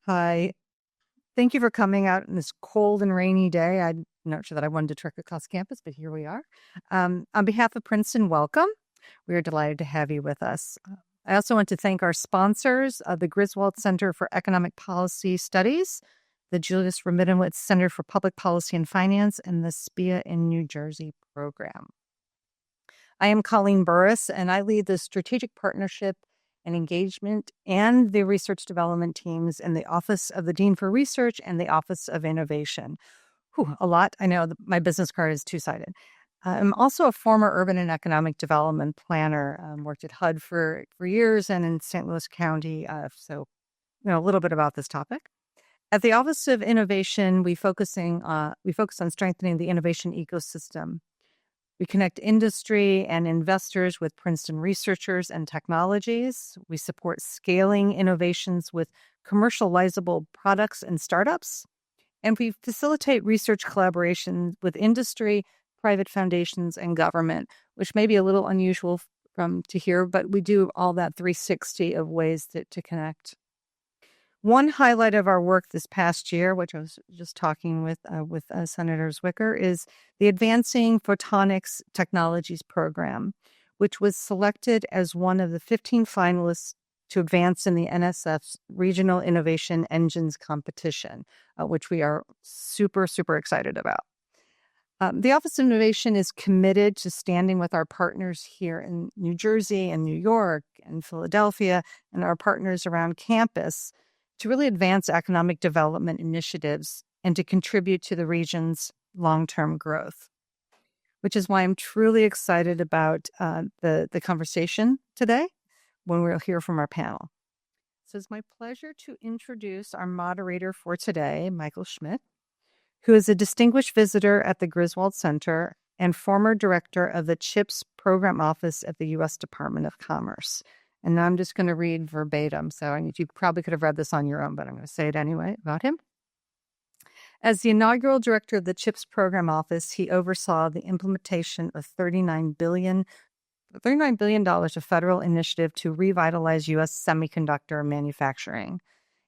Hi. Thank you for coming out on this cold and rainy day. I'm not sure that I wanted to trek across campus, but here we are. On behalf of Princeton, welcome. We are delighted to have you with us. I also want to thank our sponsors, the Griswold Center for Economic Policy Studies, the Julius Raminowitz Center for Public Policy and Finance, and the SPIA in New Jersey program. I am Colleen Burris, and I lead the Strategic Partnership and Engagement and the Research Development teams in the Office of the Dean for Research and the Office of Innovation. A lot. I know my business card is two-sided. I'm also a former urban and economic development planner. Worked at HUD for years and in St. Louis County. So, a little bit about this topic. At the Office of Innovation, we focus on strengthening the innovation ecosystem. We connect industry and investors with Princeton researchers and technologies. We support scaling innovations with commercializable products and startups. And we facilitate research collaboration with industry, private foundations, and government, which may be a little unusual to hear, but we do all that 360 of ways to connect. One highlight of our work this past year, which I was just talking with Senator Zwicker, is the Advancing Photonics Technologies Program, which was selected as one of the 15 finalists to advance in the NSF's Regional Innovation Engines competition, which we are super, super excited about. The Office of Innovation is committed to standing with our partners here in New Jersey and New York and Philadelphia and our partners around campus to really advance economic development initiatives and to contribute to the region's long-term growth, which is why I'm truly excited about the conversation today when we'll hear from our panel. So it's my pleasure to introduce our moderator for today, Michael Schmidt, who is a distinguished visitor at the Griswold Center and former director of the CHIPS Program Office at the U.S. Department of Commerce. And now I'm just going to read verbatim. So you probably could have read this on your own, but I'm going to say it anyway about him. As the inaugural director of the CHIPS Program Office, he oversaw the implementation of $39 billion of federal initiative to revitalize U.S. semiconductor manufacturing.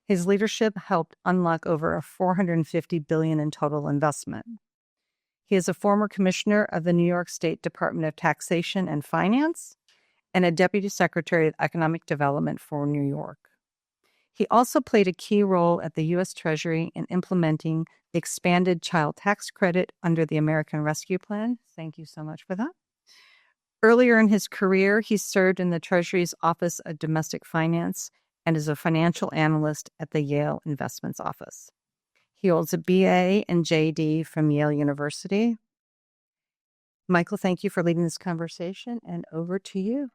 His leadership helped unlock over $450 billion in total investment. He is a former commissioner of the New York State Department of Taxation and Finance and a deputy secretary of economic development for New York. He also played a key role at the U.S. Treasury in implementing the expanded child tax credit under the American Rescue Plan. Thank you so much for that. Earlier in his career, he served in the Treasury's Office of Domestic Finance and is a financial analyst at the Yale Investments Office. He holds a BA and JD from Yale University. Michael, thank you for leading this conversation, and over to you.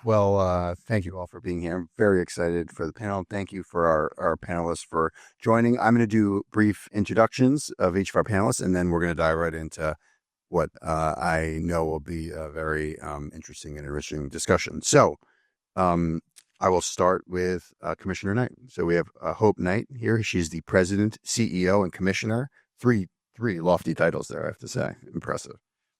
Well, thank you all for being here. I'm very excited for the panel. Thank you for our panelists for joining. I'm going to do brief introductions of each of our panelists, and then we're going to dive right into what I know will be a very interesting and enriching discussion. So I will start with Commissioner Knight. So we have Hope Knight here. She's the president, CEO, and commissioner. Three lofty titles there, I have to say. Impressive.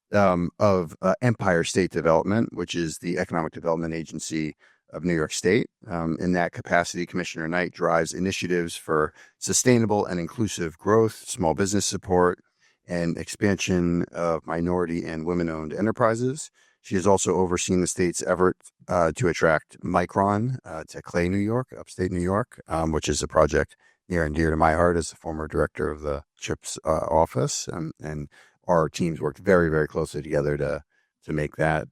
Of Empire State Development, which is the economic development agency of New York State. In that capacity, Commissioner Knight drives initiatives for sustainable and inclusive growth, small business support, and expansion of minority and women-owned enterprises. She has also overseen the state's effort to attract Micron to Clay, New York, upstate New York, which is a project near and dear to my heart as the former director of the CHIPS office. And our teams worked very, very closely together to make that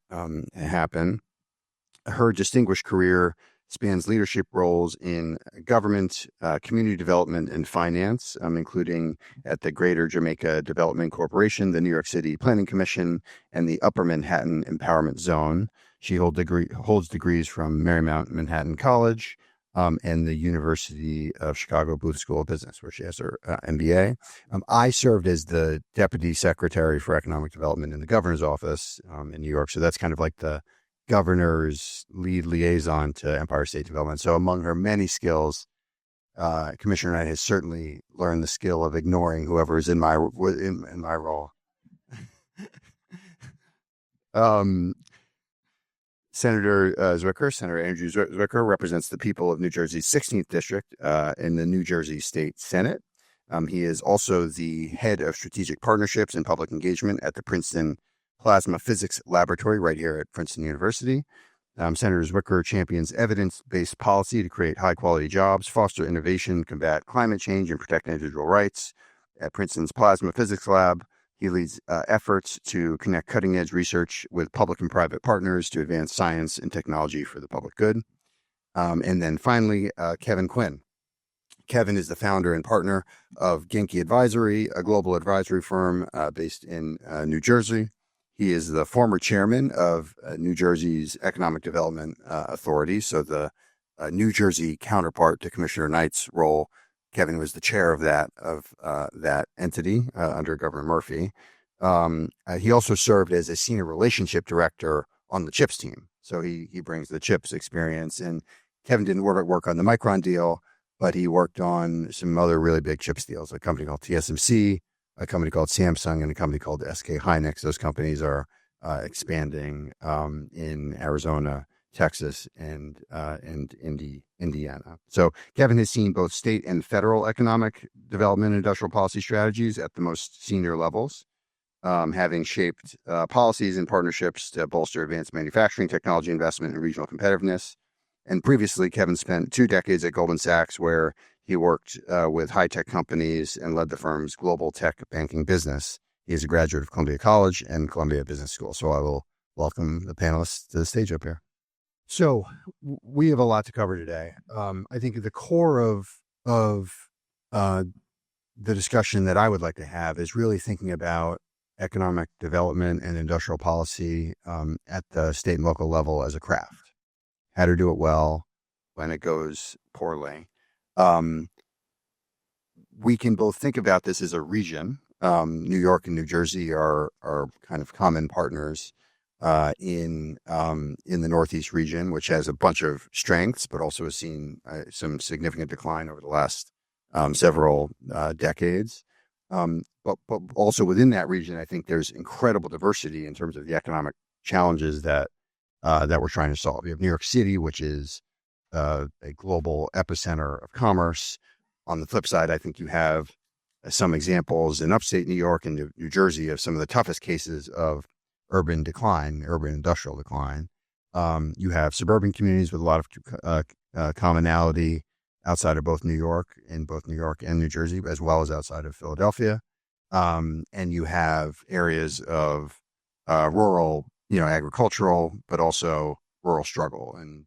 happen. Her distinguished career spans leadership roles in government, community development, and finance, including at the Greater Jamaica Development Corporation, the New York City Planning Commission, and the Upper Manhattan Empowerment Zone. She holds degrees from Marymount Manhattan College and the University of Chicago Booth School of Business, where she has her MBA. I served as the Deputy Secretary for Economic Development in the Governor's Office in New York. So that's kind of like the governor's lead liaison to Empire State Development. So among her many skills, Commissioner Knight has certainly learned the skill of ignoring whoever is in my role. Senator Zwicker, Senator Andrew Zwicker, represents the people of New Jersey's 16th District in the New Jersey State Senate. He is also the head of strategic partnerships and public engagement at the Princeton Plasma Physics Laboratory right here at Princeton University. Senator Zwicker champions evidence-based policy to create high-quality jobs, foster innovation, combat climate change, and protect individual rights. At Princeton's Plasma Physics Lab, he leads efforts to connect cutting-edge research with public and private partners to advance science and technology for the public good. And then finally, Kevin Quinn. Kevin is the founder and partner of Genki Advisory, a global advisory firm based in New Jersey. He is the former chairman of New Jersey's Economic Development Authority, so the New Jersey counterpart to Commissioner Knight's role. Kevin was the chair of that entity under Governor Murphy. He also served as a senior relationship director on the CHIPS team, so he brings the CHIPS experience. And Kevin didn't work on the Micron deal, but he worked on some other really big CHIPS deals, a company called TSMC, a company called Samsung, and a company called SK Hynix. Those companies are expanding in Arizona, Texas, and Indiana. So Kevin has seen both state and federal economic development and industrial policy strategies at the most senior levels, having shaped policies and partnerships to bolster advanced manufacturing, technology investment, and regional competitiveness. And previously, Kevin spent 2 decades at Goldman Sachs, where he worked with high-tech companies and led the firm's global tech banking business. He is a graduate of Columbia College and Columbia Business School. So I will welcome the panelists to the stage up here. So we have a lot to cover today. I think at the core of the discussion that I would like to have is really thinking about economic development and industrial policy at the state and local level as a craft. How to do it well when it goes poorly. We can both think about this as a region. New York and New Jersey are kind of common partners in the Northeast region, which has a bunch of strengths, but also has seen some significant decline over the last several decades. But also within that region, I think there's incredible diversity in terms of the economic challenges that we're trying to solve. You have New York City, which is a global epicenter of commerce. On the flip side, I think you have some examples in upstate New York and New Jersey of some of the toughest cases of urban industrial decline. You have suburban communities with a lot of commonality outside of both New York and New Jersey, as well as outside of Philadelphia. And you have areas of rural, agricultural, but also rural struggle and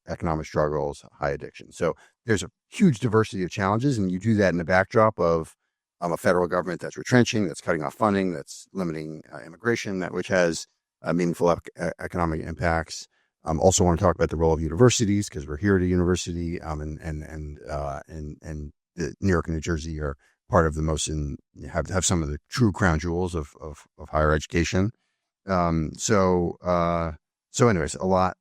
economic struggles, high addiction. So there's a huge diversity of challenges, and you do that in the backdrop of a federal government that's retrenching, that's cutting off funding, that's limiting immigration, which has meaningful economic impacts. Also want to talk about the role of universities, because we're here at a university, and New York and New Jersey are part of the most have some of the true crown jewels of higher education. So anyways, a lot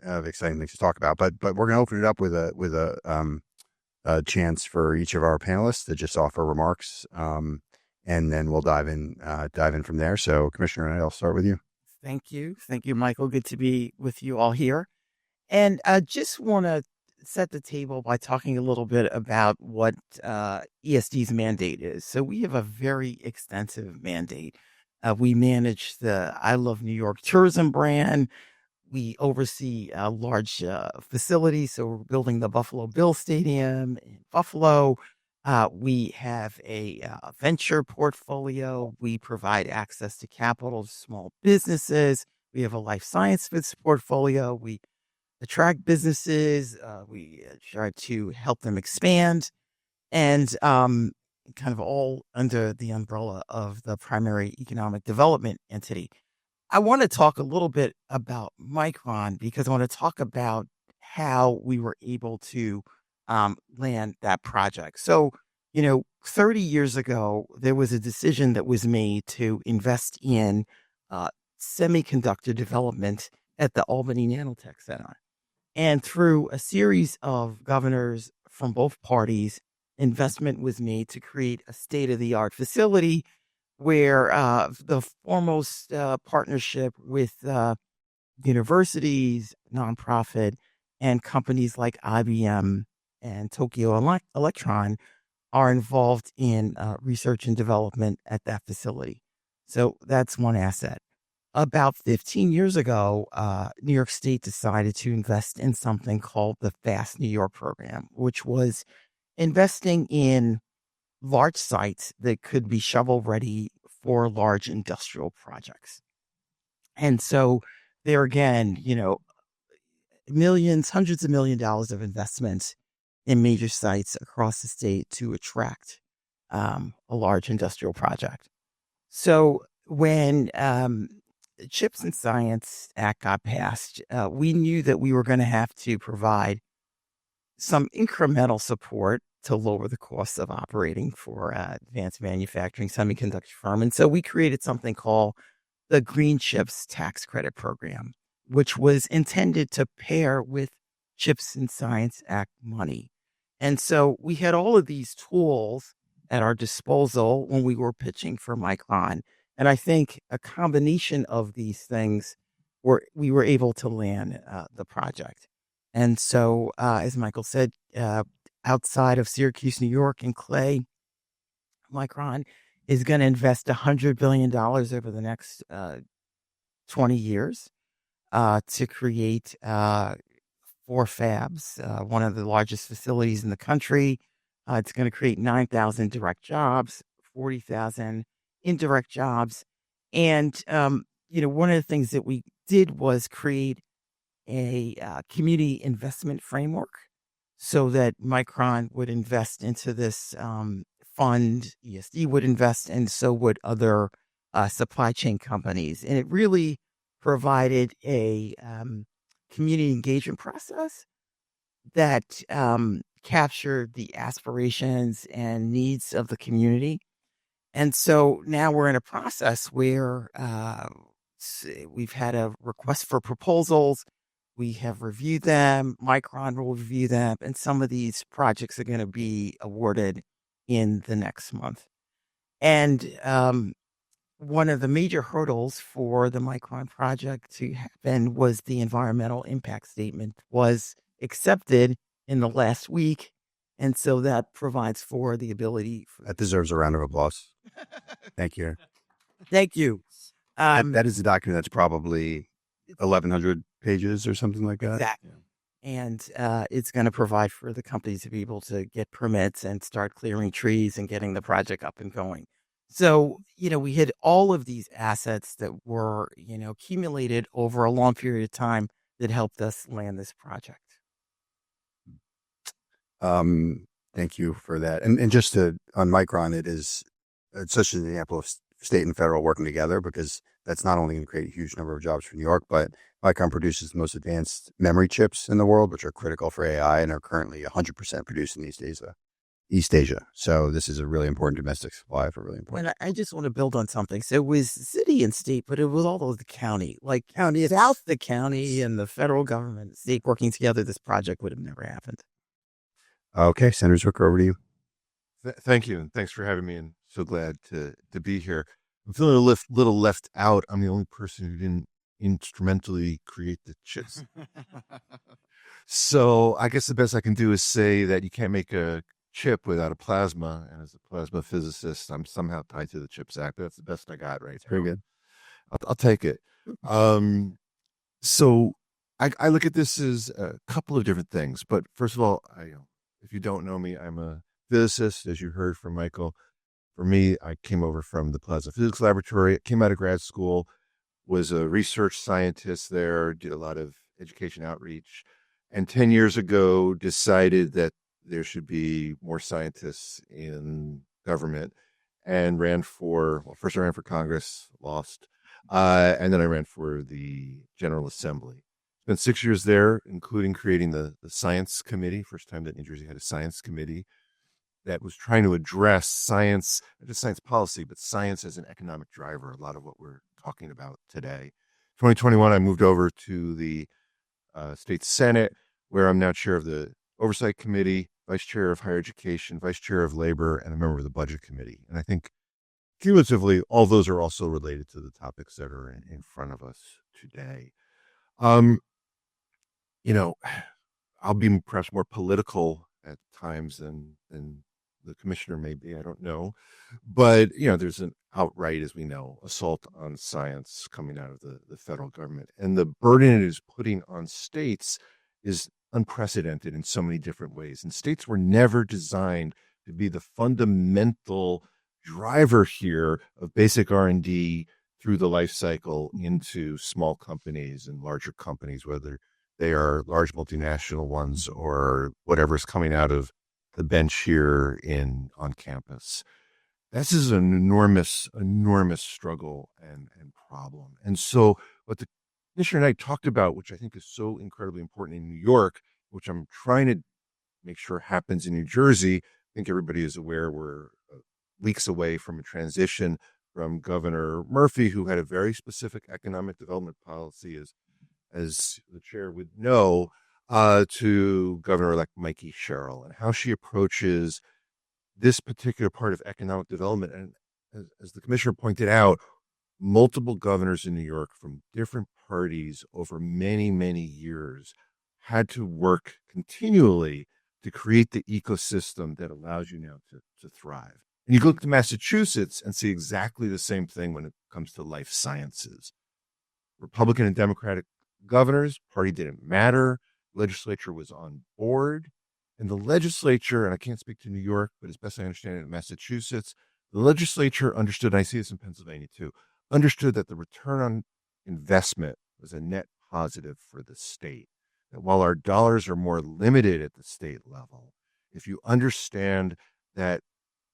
of exciting things to talk about, but we're going to open it up with a chance for each of our panelists to just offer remarks, and then we'll dive in from there. So Commissioner, I'll start with you. Thank you, Michael. Good to be with you all here, and I just want to set the table by talking a little bit about what ESD's mandate is. So we have a very extensive mandate. We manage the I Love New York tourism brand. We oversee large facilities. So we're building the Buffalo Bills Stadium in Buffalo. We have a venture portfolio. We provide access to capital to small businesses. We have a life sciences portfolio. We attract businesses. We try to help them expand, and kind of all under the umbrella of the primary economic development entity. I want to talk a little bit about Micron, because I want to talk about how we were able to land that project. So, 30 years ago, there was a decision that was made to invest in semiconductor development at the Albany Nanotech Center. And through a series of governors from both parties, investment was made to create a state-of-the-art facility where the foremost partnership with universities, nonprofit, and companies like IBM and Tokyo Electron are involved in research and development at that facility. So that's one asset. About 15 years ago, New York State decided to invest in something called the Fast New York program, which was investing in large sites that could be shovel ready for large industrial projects. And so there again, millions, hundreds of $1 million of investments in major sites across the state to attract a large industrial project. So when the Chips and Science Act got passed, we knew that we were going to have to provide some incremental support to lower the costs of operating for advanced manufacturing semiconductor firm. And so we created something called the Green Chips Tax Credit Program, which was intended to pair with Chips and Science Act money. And so we had all of these tools at our disposal when we were pitching for Micron. And I think a combination of these things we were able to land the project. And so, as Michael said, outside of Syracuse, New York, and Clay, Micron is going to invest $100 billion over the next 20 years to create 4 fabs, one of the largest facilities in the country. It's going to create 9,000 direct jobs, 40,000 indirect jobs. And, one of the things that we did was create a community investment framework so that Micron would invest into this fund, ESD would invest, and so would other supply chain companies. And it really provided a community engagement process that captured the aspirations and needs of the community. And so now we're in a process where we've had a request for proposals. We have reviewed them. Micron will review them. And some of these projects are going to be awarded in the next month. And one of the major hurdles for the Micron project to happen was the environmental impact statement was accepted in the last week. And so that provides for the ability. That deserves a round of applause. Thank you. Thank you. That is a document that's probably 1,100 pages or something like that. Exactly. Yeah. And it's going to provide for the companies to be able to get permits and start clearing trees and getting the project up and going. So, we had all of these assets that were, accumulated over a long period of time that helped us land this project. Thank you for that. And just on Micron, it's such an example of state and federal working together, because that's not only going to create a huge number of jobs for New York, but Micron produces the most advanced memory chips in the world, which are critical for AI and are currently 100% produced in East Asia. So this is a really important domestic supply for really important. And I just want to build on something. So it was city and state, but it was all of the county, South the county and the federal government, the state working together. This project would have never happened. Okay, Senator Zwicker, over to you. Thank you, and thanks for having me, and so glad to be here. I'm feeling a little left out. I'm the only person who didn't instrumentally create the chips. So I guess the best I can do is say that you can't make a chip without a plasma, and as a plasma physicist, I'm somehow tied to the CHIPS Act. That's the best I got right now. Very good. I'll take it. So I look at this as a couple of different things, but first of all, if you don't know me, I'm a physicist, as you heard from Michael. For me, I came over from the Plasma Physics Laboratory. I came out of grad school, was a research scientist there, did a lot of education outreach, and 10 years ago decided that there should be more scientists in government, and first I ran for Congress, lost, and then I ran for the General Assembly. Spent 6 years there, including creating the science committee. First time that New Jersey had a science committee that was trying to address science, not just science policy, but science as an economic driver, a lot of what we're talking about today. 2021, I moved over to the state Senate, where I'm now chair of the Oversight Committee, vice chair of Higher Education, vice chair of Labor, and a member of the Budget Committee. And I think cumulatively, all those are also related to the topics that are in front of us today. Um, you know, I'll be perhaps more political at times than the commissioner may be. I don't know, but there's an outright, as we know, assault on science coming out of the federal government, and the burden it is putting on states is unprecedented in so many different ways. And states were never designed to be the fundamental driver here of basic R&D through the life cycle into small companies and larger companies, whether they are large multinational ones or whatever's coming out of the bench here on campus. This is an enormous, enormous struggle and problem. And so what the commissioner and I talked about, which I think is so incredibly important in New York, which I'm trying to make sure happens in New Jersey. I think everybody is aware we're weeks away from a transition from Governor Murphy, who had a very specific economic development policy, as the chair would know, to Governor-elect Mikey Sherrill, and how she approaches this particular part of economic development. And as the commissioner pointed out, multiple governors in New York from different parties over many, many years had to work continually to create the ecosystem that allows you now to thrive. And you look to Massachusetts and see exactly the same thing when it comes to life sciences. Republican and Democratic governors, party didn't matter. Legislature was on board. And the legislature, and I can't speak to New York, but as best I understand it in Massachusetts, the legislature understood, and I see this in Pennsylvania too, understood that the return on investment was a net positive for the state. That while our dollars are more limited at the state level, if you understand that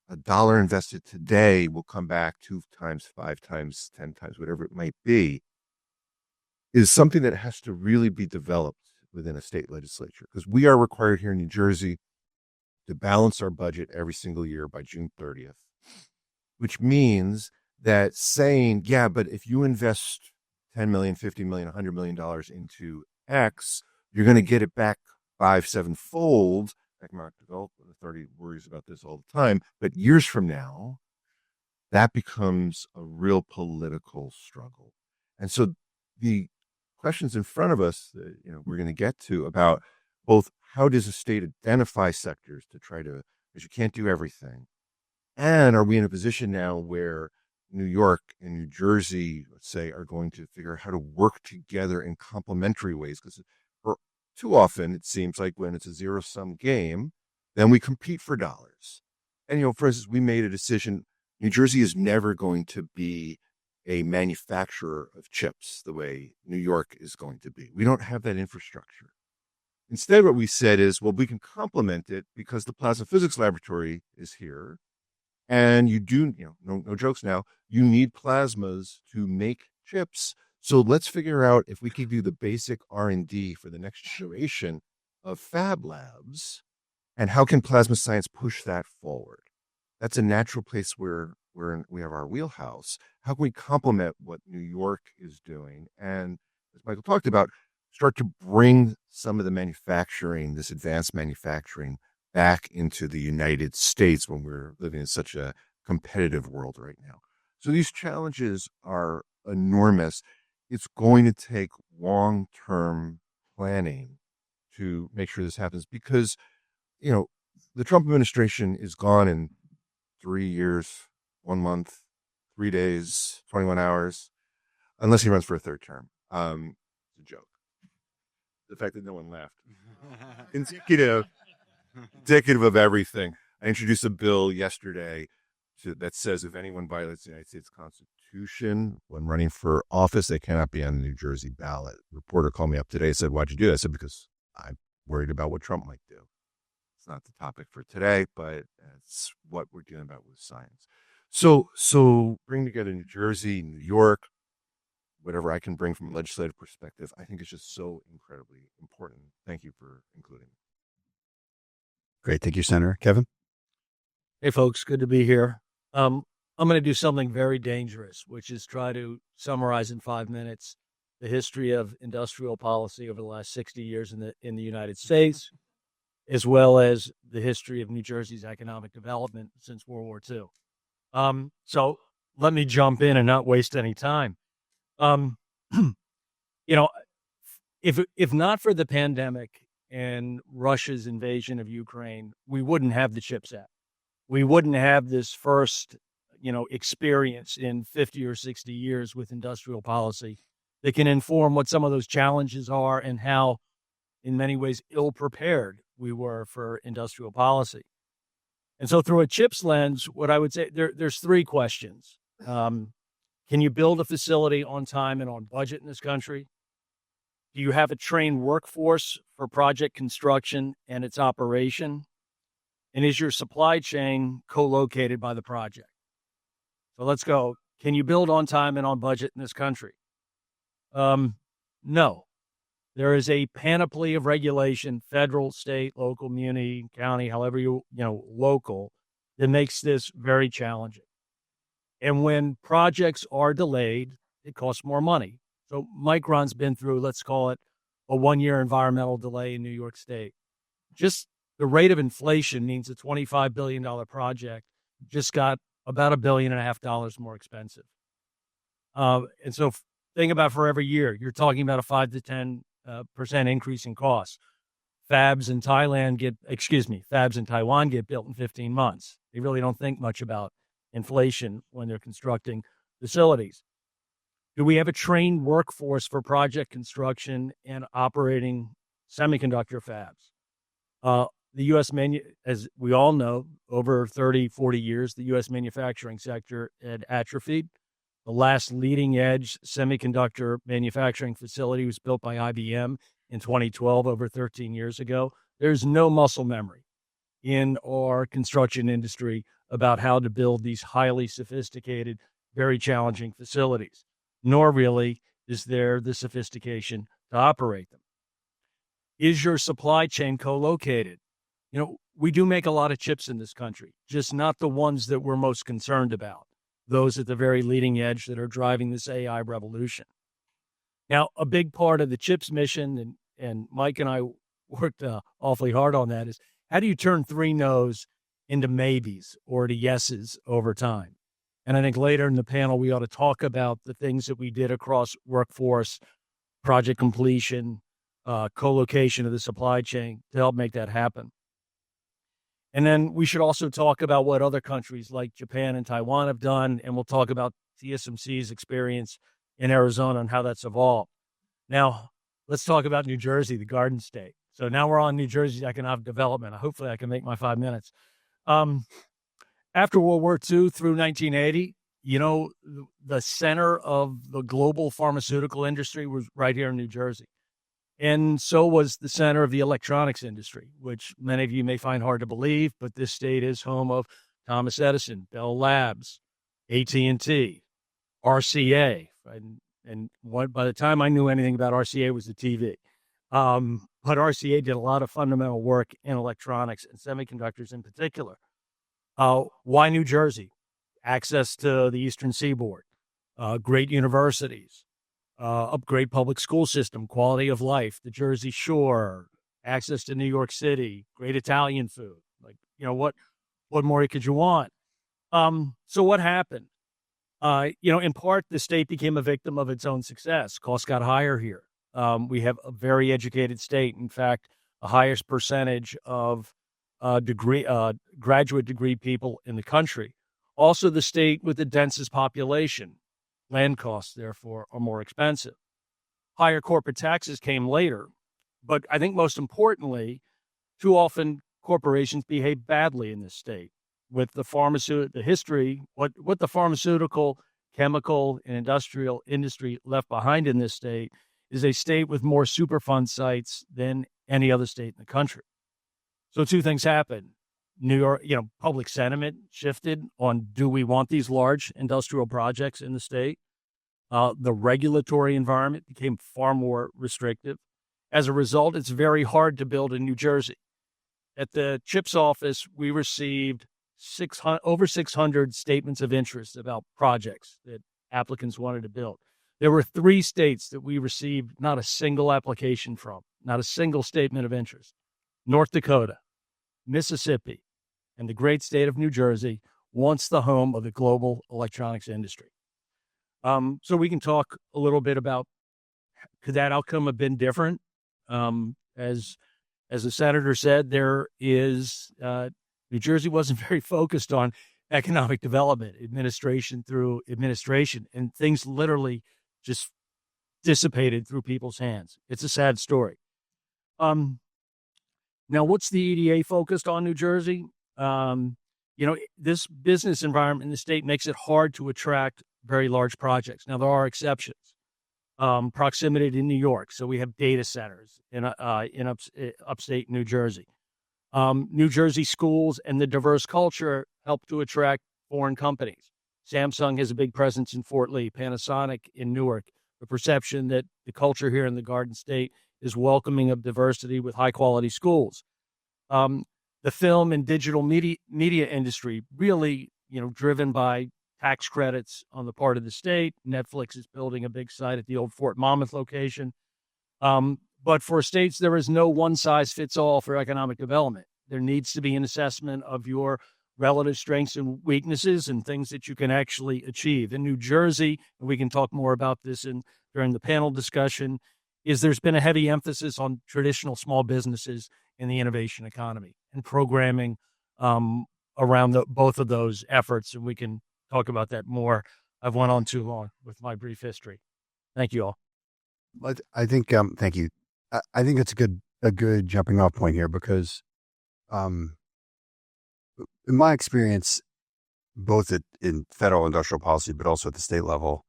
a dollar invested today will come back 2 times, 5 times, 10 times, whatever it might be, is something that has to really be developed within a state legislature, because we are required here in New Jersey to balance our budget every single year by June 30th, which means that saying, yeah, but if you invest 10 million, 50 million, $100 million into X, you're going to get it back 5-7-fold. Economic Development Authority worries about this all the time, but years from now, that becomes a real political struggle. And so the questions in front of us that we're going to get to about both how does a state identify sectors to try to, because you can't do everything, and are we in a position now where New York and New Jersey, let's say, are going to figure out how to work together in complementary ways? Because too often it seems like when it's a zero-sum game, then we compete for dollars. And for instance, we made a decision. New Jersey is never going to be a manufacturer of chips the way New York is going to be. We don't have that infrastructure. Instead, what we said is, well, we can complement it because the Plasma Physics Laboratory is here. And you do, no jokes now, you need plasmas to make chips. So let's figure out if we can do the basic R&D for the next generation of fab labs, and how can plasma science push that forward? That's a natural place where we have our wheelhouse. How can we complement what New York is doing? And as Michael talked about, start to bring some of the manufacturing, this advanced manufacturing, back into the United States when we're living in such a competitive world right now. So these challenges are enormous. It's going to take long-term planning to make sure this happens, because, the Trump administration is gone in 3 years, 1 month, 3 days, 21 hours, unless he runs for a third term. It's a joke. The fact that no one laughed. Indicative of everything. I introduced a bill yesterday that says if anyone violates the United States Constitution when running for office, they cannot be on the New Jersey ballot. A reporter called me up today and said, "Why'd you do that?" I said, "Because I'm worried about what Trump might do." It's not the topic for today, but it's what we're dealing about with science. So bring together New Jersey, New York, whatever I can bring from a legislative perspective, I think is just so incredibly important. Thank you for including me. Great. Thank you, Senator. Kevin? Hey, folks. Good to be here. I'm going to do something very dangerous, which is try to summarize in 5 minutes the history of industrial policy over the last 60 years in the United States, as well as the history of New Jersey's economic development since World War II. So let me jump in and not waste any time. If not for the pandemic and Russia's invasion of Ukraine, we wouldn't have the CHIPS Act. We wouldn't have this first, experience in 50 or 60 years with industrial policy that can inform what some of those challenges are and how, in many ways, ill-prepared we were for industrial policy. And so through a CHIPS lens, what I would say, there's three questions. Can you build a facility on time and on budget in this country? Do you have a trained workforce for project construction and its operation? And is your supply chain co-located by the project? So let's go. Can you build on time and on budget in this country? No. There is a panoply of regulation, federal, state, local, muni, county, however local, that makes this very challenging. And when projects are delayed, it costs more money. So Micron's been through, let's call it, a 1-year environmental delay in New York State. Just the rate of inflation means a $25 billion project just got about $1.5 billion more expensive. And so think about for every year, you're talking about a 5 to 10% increase in costs. Fabs in Taiwan get built in 15 months. They really don't think much about inflation when they're constructing facilities. Do we have a trained workforce for project construction and operating semiconductor fabs? The U.S. as we all know, over 30, 40 years, the U.S. manufacturing sector had atrophied. The last leading edge semiconductor manufacturing facility was built by IBM in 2012, over 13 years ago. There's no muscle memory in our construction industry about how to build these highly sophisticated, very challenging facilities, nor really is there the sophistication to operate them. Is your supply chain co-located? We do make a lot of chips in this country, just not the ones that we're most concerned about, those at the very leading edge that are driving this AI revolution. Now, a big part of the CHIPS mission, and Mike and I worked awfully hard on that, is how do you turn 3 no's into maybes or to yeses over time? And I think later in the panel, we ought to talk about the things that we did across workforce, project completion, co-location of the supply chain to help make that happen. And then we should also talk about what other countries like Japan and Taiwan have done, and we'll talk about TSMC's experience in Arizona and how that's evolved. Now, let's talk about New Jersey, the Garden State. So now we're on New Jersey's economic development. Hopefully I can make my 5 minutes. After World War II through 1980, the center of the global pharmaceutical industry was right here in New Jersey. And so was the center of the electronics industry, which many of you may find hard to believe, but this state is home of Thomas Edison, Bell Labs, AT&T, RCA. And by the time I knew anything about RCA, it was the TV. But RCA did a lot of fundamental work in electronics and semiconductors in particular. Why New Jersey? Access to the Eastern Seaboard, great universities, upgrade public school system, quality of life, the Jersey Shore, access to New York City, great Italian food. What more could you want? So what happened? In part, the state became a victim of its own success. Costs got higher here. We have a very educated state. In fact, the highest percentage of graduate degree people in the country. Also, the state with the densest population. Land costs, therefore, are more expensive. Higher corporate taxes came later. But I think most importantly, too often corporations behave badly in this state. With the history, what the pharmaceutical, chemical, and industrial industry left behind in this state is a state with more Superfund sites than any other state in the country. So 2 things happened. New York, public sentiment shifted on, do we want these large industrial projects in the state? The regulatory environment became far more restrictive. As a result, it's very hard to build in New Jersey. At the CHIPS office, we received over 600 statements of interest about projects that applicants wanted to build. There were 3 states that we received not a single application from, not a single statement of interest. North Dakota, Mississippi, and the great state of New Jersey, once the home of the global electronics industry. So we can talk a little bit about Could that outcome have been different? As the senator said, there is New Jersey wasn't very focused on economic development, administration through administration, and things literally just dissipated through people's hands. It's a sad story. Now, what's the EDA focused on New Jersey? This business environment in the state makes it hard to attract very large projects. Now, there are exceptions. Proximity to New York. So we have data centers in upstate New Jersey. New Jersey schools and the diverse culture help to attract foreign companies. Samsung has a big presence in Fort Lee, Panasonic in Newark. The perception that the culture here in the Garden State is welcoming of diversity with high-quality schools. The film and digital media industry really, driven by tax credits on the part of the state. Netflix is building a big site at the old Fort Monmouth location. But for states, there is no one-size-fits-all for economic development. There needs to be an assessment of your relative strengths and weaknesses and things that you can actually achieve. In New Jersey, and we can talk more about this during the panel discussion, there's been a heavy emphasis on traditional small businesses in the innovation economy and programming around both of those efforts, and we can talk about that more. I've went on too long with my brief history. Thank you all. I think, thank you. I think that's a good jumping off point here because, in my experience, both in federal industrial policy, but also at the state level,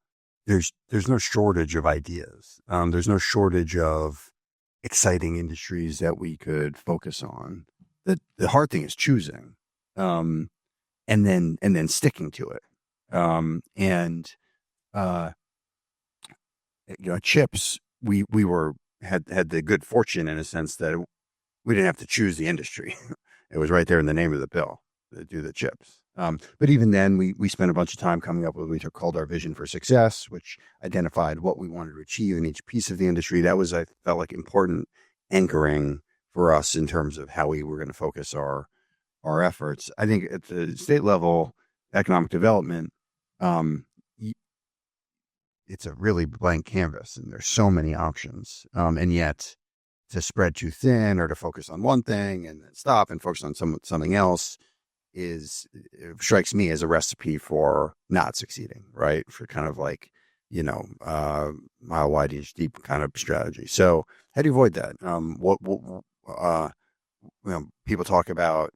there's no shortage of ideas. There's no shortage of exciting industries that we could focus on. The hard thing is choosing, and then sticking to it. Chips, we had the good fortune in a sense that we didn't have to choose the industry. It was right there in the name of the bill to do the chips. But even then, we spent a bunch of time coming up with what we called our vision for success, which identified what we wanted to achieve in each piece of the industry. That was, I felt like, important anchoring for us in terms of how we were going to focus our efforts. I think at the state level, economic development, it's a really blank canvas, and there's so many options. And yet, to spread too thin or to focus on one thing and then stop and focus on something else strikes me as a recipe for not succeeding, right? For kind of like, mile wide, inch deep kind of strategy. So how do you avoid that? People talk about,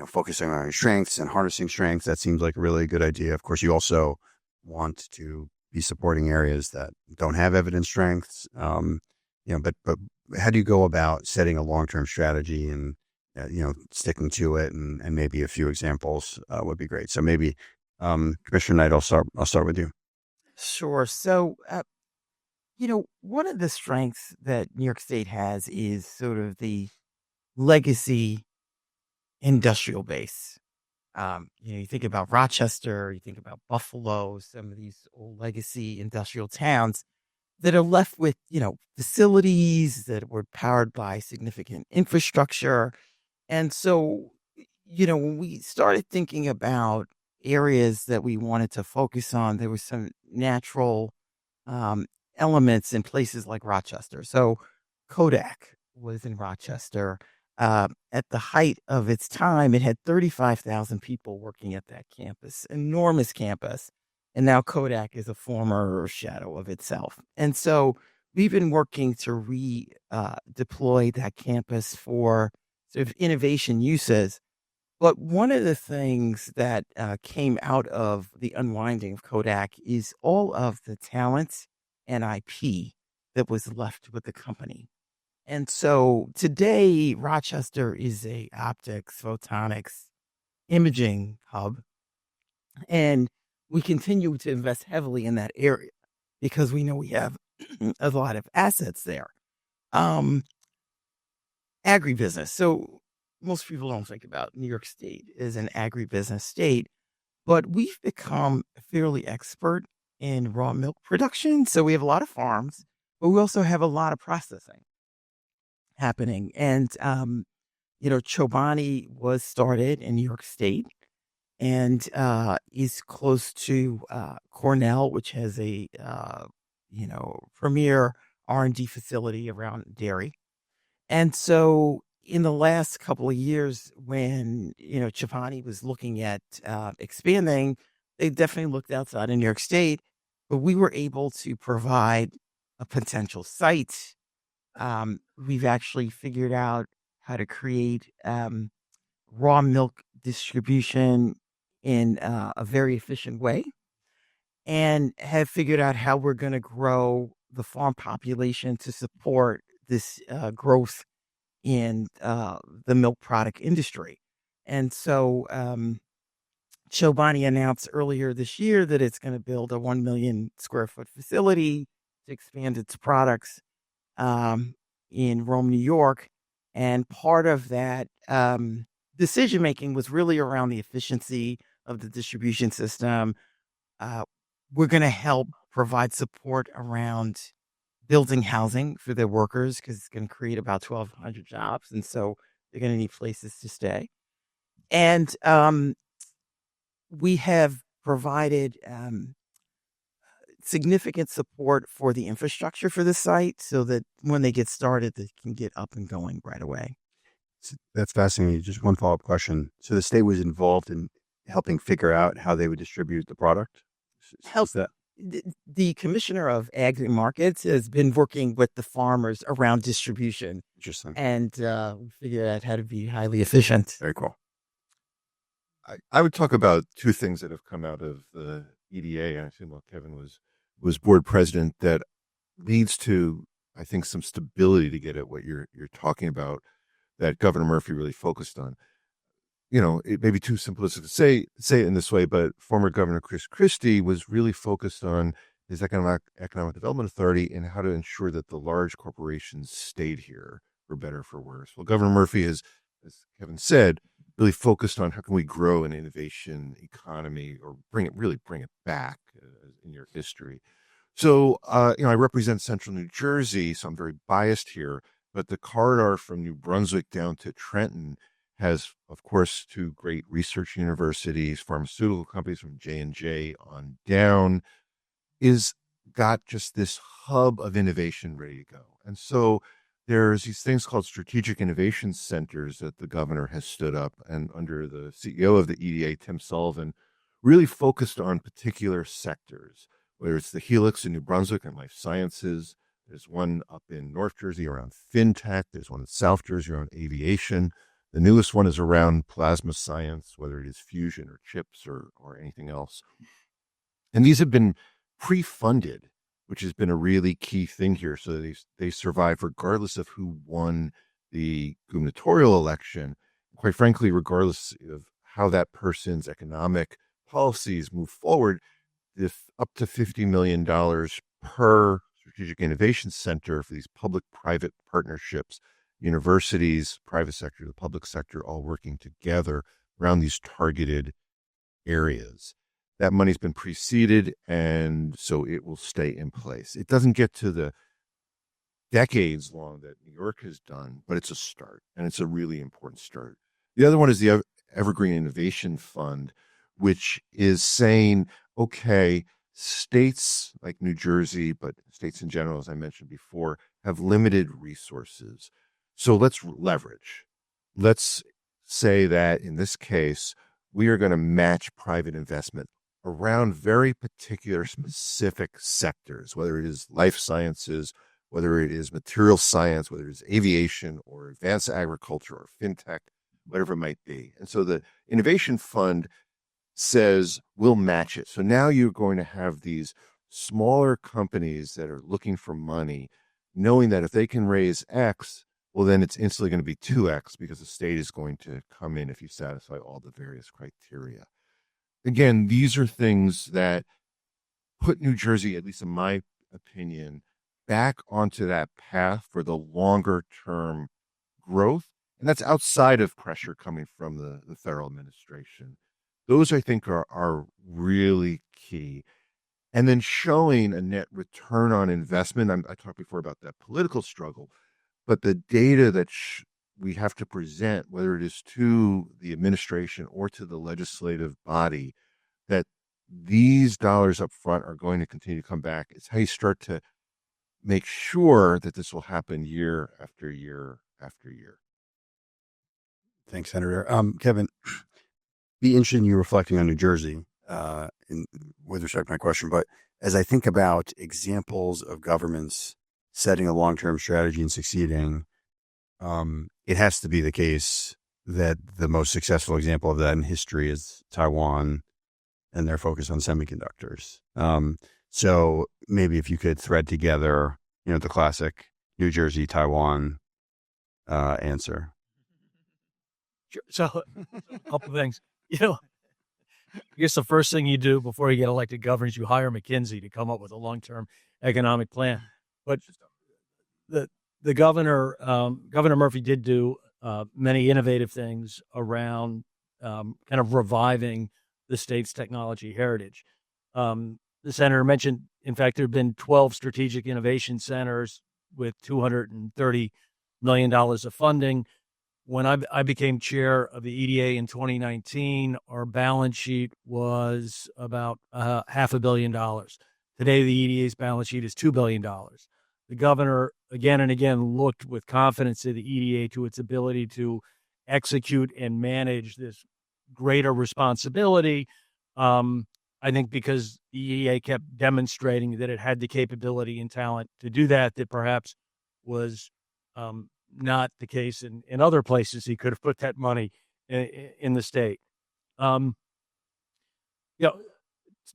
focusing on your strengths and harnessing strengths. That seems like a really good idea. Of course, you also want to be supporting areas that don't have evident strengths. But how do you go about setting a long-term strategy and, sticking to it, and maybe a few examples would be great. So maybe, Commissioner Knight, I'll start with you. Sure. So, one of the strengths that New York State has is sort of the legacy industrial base. You think about Rochester, you think about Buffalo, some of these old legacy industrial towns that are left with, facilities that were powered by significant infrastructure. And so, when we started thinking about areas that we wanted to focus on, there were some natural elements in places like Rochester. So Kodak was in Rochester. At the height of its time, it had 35,000 people working at that campus, enormous campus. And now Kodak is a former shadow of itself. And so we've been working to redeploy that campus for sort of innovation uses. But one of the things that came out of the unwinding of Kodak is all of the talent and IP that was left with the company. And so today, Rochester is a optics, photonics, imaging hub. And we continue to invest heavily in that area because we know we have a lot of assets there. Agribusiness. So most people don't think about New York State as an agribusiness state, but we've become fairly expert in raw milk production. So we have a lot of farms, but we also have a lot of processing happening. And, Chobani was started in New York State and is close to Cornell, which has a, premier R&D facility around dairy. And so in the last couple of years when, Chobani was looking at expanding, they definitely looked outside of New York State, but we were able to provide a potential site. We've actually figured out how to create raw milk distribution in a very efficient way and have figured out how we're going to grow the farm population to support this growth in the milk product industry. And so Chobani announced earlier this year that it's going to build a 1 million square foot facility to expand its products in Rome, New York. And part of that decision making was really around the efficiency of the distribution system. We're going to help provide support around building housing for their workers because it's going to create about 1,200 jobs. And so they're going to need places to stay. And we have provided significant support for the infrastructure for the site so that when they get started, they can get up and going right away. That's fascinating. Just one follow-up question. So the state was involved in helping figure out how they would distribute the product? Help that. The Commissioner of Ag and Markets has been working with the farmers around distribution. Interesting. And we figured out how to be highly efficient. Very cool. I would talk about two things that have come out of the EDA. I assume while Kevin was board president, that leads to, I think, some stability to get at what you're talking about, that Governor Murphy really focused on. It may be too simplistic to say it in this way, but former Governor Chris Christie was really focused on his Economic Development Authority and how to ensure that the large corporations stayed here, for better or for worse. Well, Governor Murphy has, as Kevin said, really focused on how can we grow an innovation economy or bring it back in your history. So, I represent Central New Jersey, so I'm very biased here, but the corridor from New Brunswick down to Trenton has, of course, two great research universities, pharmaceutical companies from J&J on down, is got just this hub of innovation ready to go. And so there's these things called strategic innovation centers that the governor has stood up, and under the CEO of the EDA, Tim Sullivan, really focused on particular sectors, whether it's the Helix in New Brunswick and life sciences. There's one up in North Jersey around fintech. There's one in South Jersey around aviation. The newest one is around plasma science, whether it is fusion or chips or anything else. And these have been pre-funded, which has been a really key thing here. So they survive regardless of who won the gubernatorial election. Quite frankly, regardless of how that person's economic policies move forward, if up to $50 million per strategic innovation center for these public-private partnerships, universities, private sector, the public sector, all working together around these targeted areas. That money's been preceded, and so it will stay in place. It doesn't get to the decades long that New York has done, but it's a start, and it's a really important start. The other one is the Evergreen Innovation Fund, which is saying, okay, states like New Jersey, but states in general, as I mentioned before, have limited resources. So let's leverage. Let's say that in this case, we are going to match private investment around very particular specific sectors, whether it is life sciences, whether it is material science, whether it is aviation or advanced agriculture or fintech, whatever it might be. And so the Innovation Fund says we'll match it. So now you're going to have these smaller companies that are looking for money, knowing that if they can raise X, well, then it's instantly going to be 2X because the state is going to come in if you satisfy all the various criteria. Again, these are things that put New Jersey, at least in my opinion, back onto that path for the longer term growth. And that's outside of pressure coming from the federal administration. Those, I think, are really key. And then showing a net return on investment. I talked before about that political struggle, but the data that we have to present, whether it is to the administration or to the legislative body, that these dollars up front are going to continue to come back. It's how you start to make sure that this will happen year after year after year. Thanks, Senator. Kevin, be interested in you reflecting on New Jersey with respect to my question. But as I think about examples of governments setting a long-term strategy and succeeding, it has to be the case that the most successful example of that in history is Taiwan and their focus on semiconductors. So maybe if you could thread together, the classic New Jersey, Taiwan answer. Sure. So, a couple of things. I guess the first thing you do before you get elected governor is you hire McKinsey to come up with a long-term economic plan. But the governor, Governor Murphy, did do many innovative things around kind of reviving the state's technology heritage. The senator mentioned, in fact, there have been 12 strategic innovation centers with $230 million of funding. When I became chair of the EDA in 2019, our balance sheet was about $500 million. Today, the EDA's balance sheet is $2 billion. The governor, again and again, looked with confidence at the EDA to its ability to execute and manage this greater responsibility. I think because the EDA kept demonstrating that it had the capability and talent to do that perhaps was not the case in other places. He could have put that money in the state.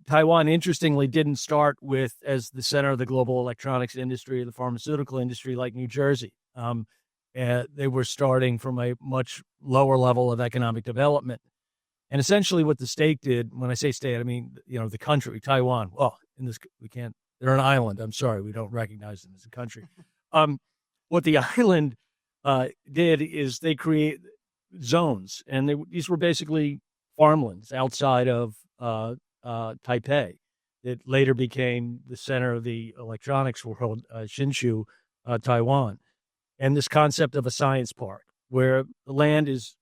Taiwan, interestingly, didn't start with as the center of the global electronics industry or the pharmaceutical industry like New Jersey. They were starting from a much lower level of economic development. And essentially what the state did, when I say state, I mean, the country, Taiwan. Well, they're an island. I'm sorry, we don't recognize them as a country. What the island did is they create zones, and these were basically farmlands outside of Taipei that later became the center of the electronics world, Hsinchu, Taiwan. And this concept of a science park where the land is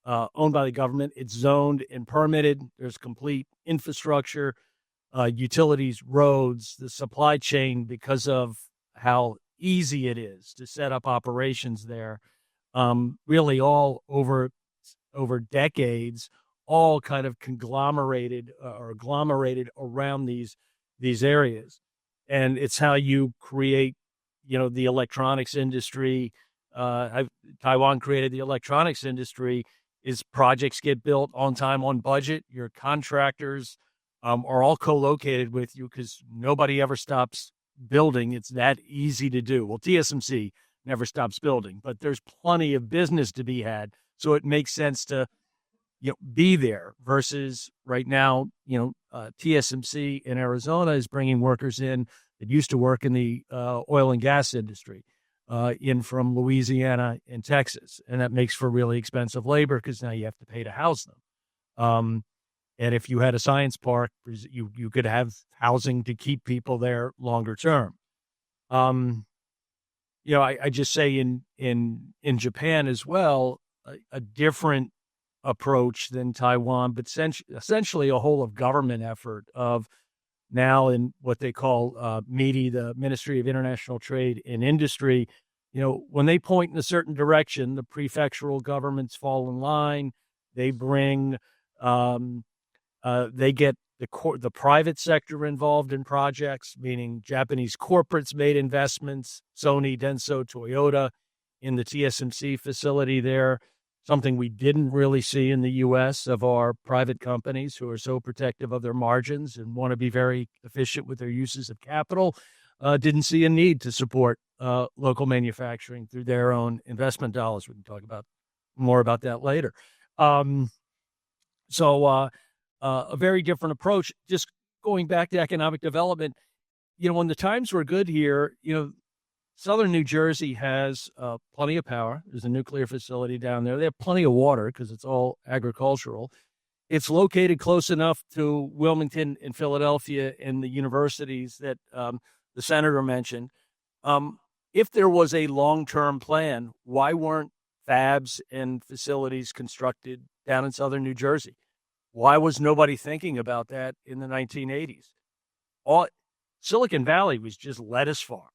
owned by the government, it's zoned and permitted, there's complete infrastructure, utilities, roads, the supply chain, because of how easy it is to set up operations there, really all over decades, all kind of conglomerated or agglomerated around these areas. And it's how you create, the electronics industry. Taiwan created the electronics industry is projects get built on time, on budget. Your contractors are all co-located with you because nobody ever stops building. It's that easy to do. Well, TSMC never stops building, but there's plenty of business to be had. So it makes sense to be there versus right now, TSMC in Arizona is bringing workers in that used to work in the oil and gas industry in from Louisiana and Texas. And that makes for really expensive labor because now you have to pay to house them. And if you had a science park, you could have housing to keep people there longer term. I just say in Japan as well, a different approach than Taiwan, but essentially a whole of government effort of now in what they call METI, the Ministry of International Trade and Industry. When they point in a certain direction, the prefectural governments fall in line. They bring, they get the private sector involved in projects, meaning Japanese corporates made investments, Sony, Denso, Toyota in the TSMC facility there. Something we didn't really see in the U.S. of our private companies who are so protective of their margins and want to be very efficient with their uses of capital, didn't see a need to support local manufacturing through their own investment dollars. We can talk about more about that later. So a very different approach. Just going back to economic development, when the times were good here, Southern New Jersey has plenty of power. There's a nuclear facility down there. They have plenty of water because it's all agricultural. It's located close enough to Wilmington and Philadelphia and the universities that the senator mentioned. If there was a long-term plan, why weren't fabs and facilities constructed down in Southern New Jersey? Why was nobody thinking about that in the 1980s? Silicon Valley was just lettuce farms.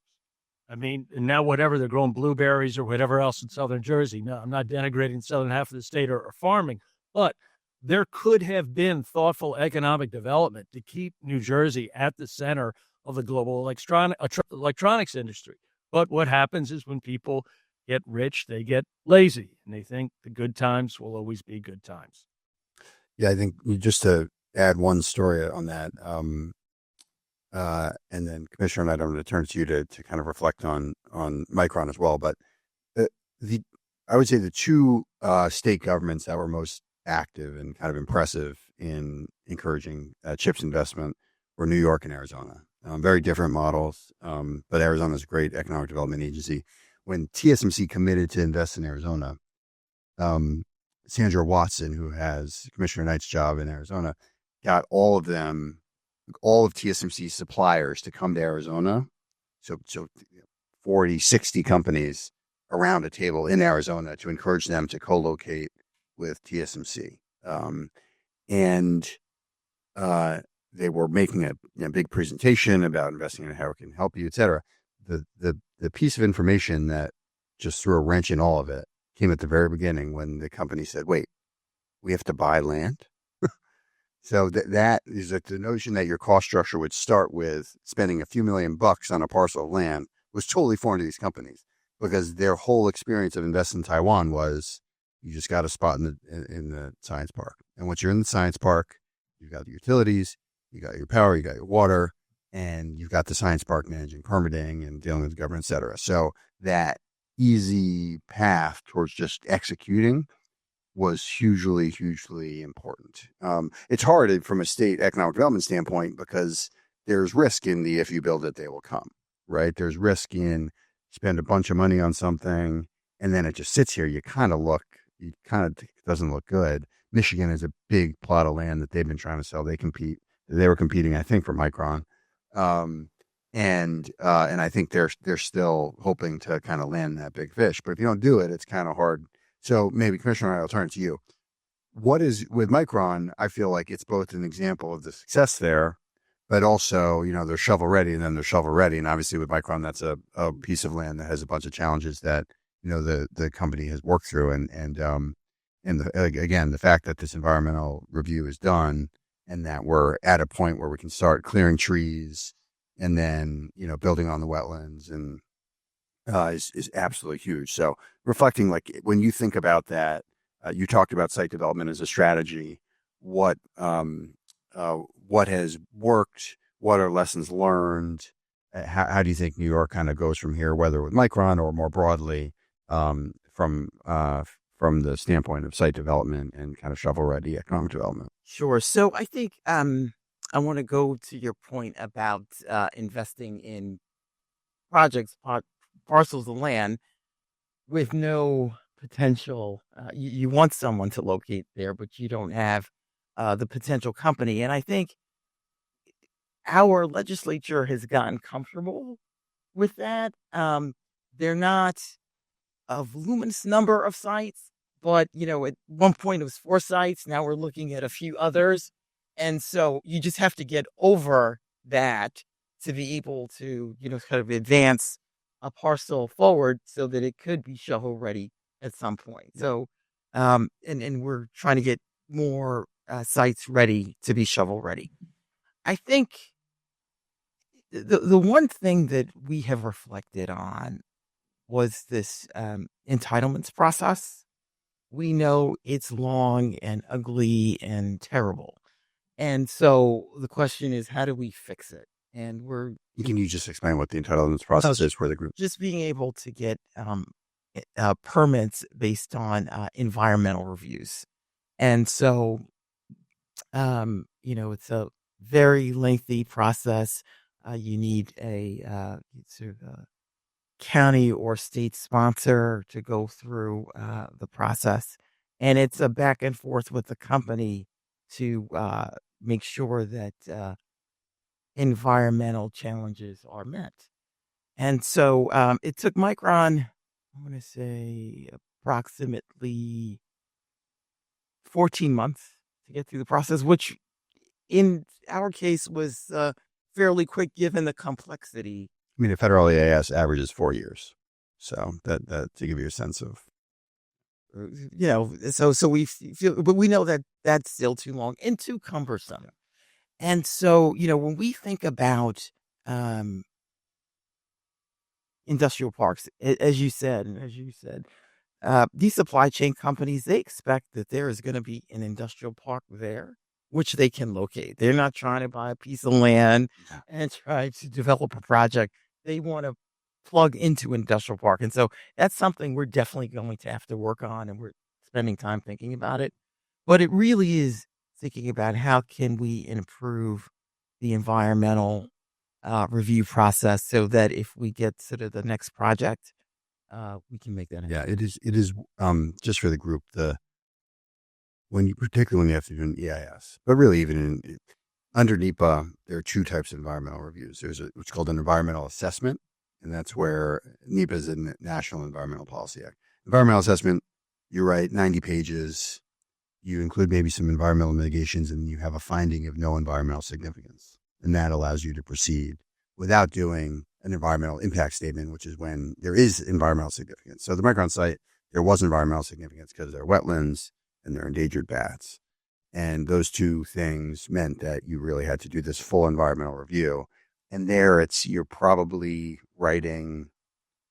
I mean, and now whatever they're growing blueberries or whatever else in southern Jersey. No, I'm not denigrating the southern half of the state or farming, but there could have been thoughtful economic development to keep New Jersey at the center of the global electronics industry. But what happens is when people get rich, they get lazy, and they think the good times will always be good times. Yeah, I think just to add one story on that, and then Commissioner Knight, I'm going to turn to you to kind of reflect on Micron as well. But I would say the two state governments that were most active and kind of impressive in encouraging chips investment were New York and Arizona. Very different models, but Arizona is a great economic development agency. When TSMC committed to invest in Arizona, Sandra Watson, who has Commissioner Knight's job in Arizona, got all of TSMC's suppliers to come to Arizona. So 40, 60 companies around a table in Arizona to encourage them to co-locate with TSMC. They were making a big presentation about investing in how it can help you, et cetera. The piece of information that just threw a wrench in all of it came at the very beginning when the company said, wait, we have to buy land? So that is the notion that your cost structure would start with spending a few $1,000,000 on a parcel of land was totally foreign to these companies, because their whole experience of investing in Taiwan was you just got a spot in the science park. And once you're in the science park, you've got the utilities, you got your power, you got your water, and you've got the science park managing permitting and dealing with the government, et cetera. So that easy path towards just executing was hugely, hugely important. It's hard from a state economic development standpoint because there's risk in the if you build it, they will come, right? There's risk in spend a bunch of money on something and then it just sits here. It kind of doesn't look good. Michigan is a big plot of land that they've been trying to sell. They were competing, I think, for Micron. And I think they're still hoping to kind of land that big fish. But if you don't do it, it's kind of hard. So maybe Commissioner, I'll turn to you. What is with Micron? I feel like it's both an example of the success there, but also, they're shovel ready and then they're shovel ready. And obviously with Micron, that's a piece of land that has a bunch of challenges that, the company has worked through. Again, the fact that this environmental review is done and that we're at a point where we can start clearing trees and then, building on the wetlands and is absolutely huge. So reflecting, like, when you think about that, you talked about site development as a strategy. What has worked? What are lessons learned? How do you think New York kind of goes from here, whether with Micron or more broadly from the standpoint of site development and kind of shovel-ready economic development? Sure. So I think I want to go to your point about investing in projects, parcels of land with no potential. You want someone to locate there, but you don't have the potential company. And I think our legislature has gotten comfortable with that. They're not a voluminous number of sites, but, at one point it was 4 sites. Now we're looking at a few others. And so you just have to get over that to be able to, kind of advance a parcel forward so that it could be shovel ready at some point. So, and we're trying to get more sites ready to be shovel ready. I think the one thing that we have reflected on was this entitlements process. We know it's long and ugly and terrible. And so the question is, how do we fix it? And Can you just explain what the entitlements process is for the group? Just being able to get permits based on environmental reviews. And so, it's a very lengthy process. You need a sort of county or state sponsor to go through the process. And it's a back and forth with the company to make sure that environmental challenges are met. And so it took Micron, I'm going to say, approximately 14 months to get through the process, which in our case was fairly quick given the complexity. I mean, the federal EAS averages 4 years. So that to give you a sense of, So we feel, but we know that that's still too long and too cumbersome. Yeah. And so, when we think about um, industrial parks, as you said, these supply chain companies, they expect that there is going to be an industrial park there, which they can locate. They're not trying to buy a piece of land and try to develop a project. They want to plug into an industrial park. And so that's something we're definitely going to have to work on, and we're spending time thinking about it. But it really is thinking about how can we improve the environmental review process so that if we get to the next project, we can make that happen. yeah, it is just for the group, particularly when you have to do an EIS, but really even under NEPA, there are two types of environmental reviews. There's what's called an environmental assessment, and that's where NEPA is the National Environmental Policy Act. Environmental assessment, you write 90 pages, you include maybe some environmental mitigations, and you have a finding of no environmental significance. And that allows you to proceed without doing an environmental impact statement, which is when there is environmental significance. So the Micron site, there was environmental significance because there are wetlands and there are endangered bats. And those two things meant that you really had to do this full environmental review. And there you're probably writing,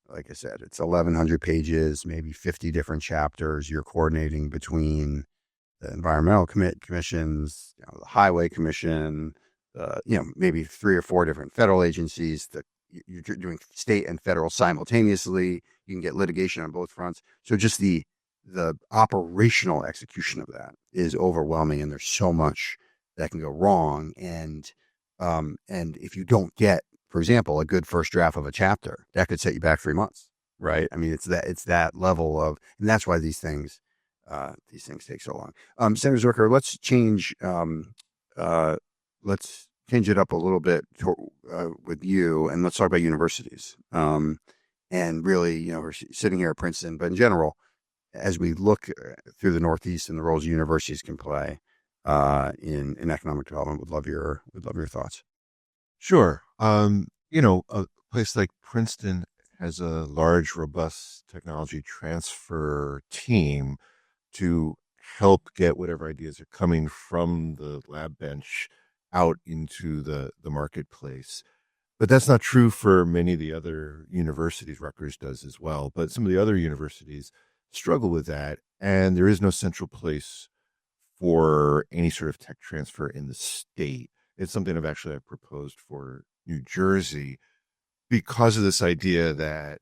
like I said, it's 1,100 pages, maybe 50 different chapters. You're coordinating between the environmental commissions, the highway commission, maybe 3 or 4 different federal agencies. You're doing state and federal simultaneously. You can get litigation on both fronts. So just the operational execution of that is overwhelming, and there's so much that can go wrong. And if you don't get, for example, a good first draft of a chapter, that could set you back 3 months, right? I mean, it's that level of, and that's why these things take so long. Senator Zwicker, let's change it up a little bit with you, and let's talk about universities. And really, we're sitting here at Princeton, but in general, as we look through the Northeast and the roles universities can play in economic development, would love your thoughts. Sure. A place like Princeton has a large, robust technology transfer team to help get whatever ideas are coming from the lab bench out into the marketplace. But that's not true for many of the other universities. Rutgers does as well. But some of the other universities struggle with that. And there is no central place for any sort of tech transfer in the state. It's something I've proposed for New Jersey because of this idea that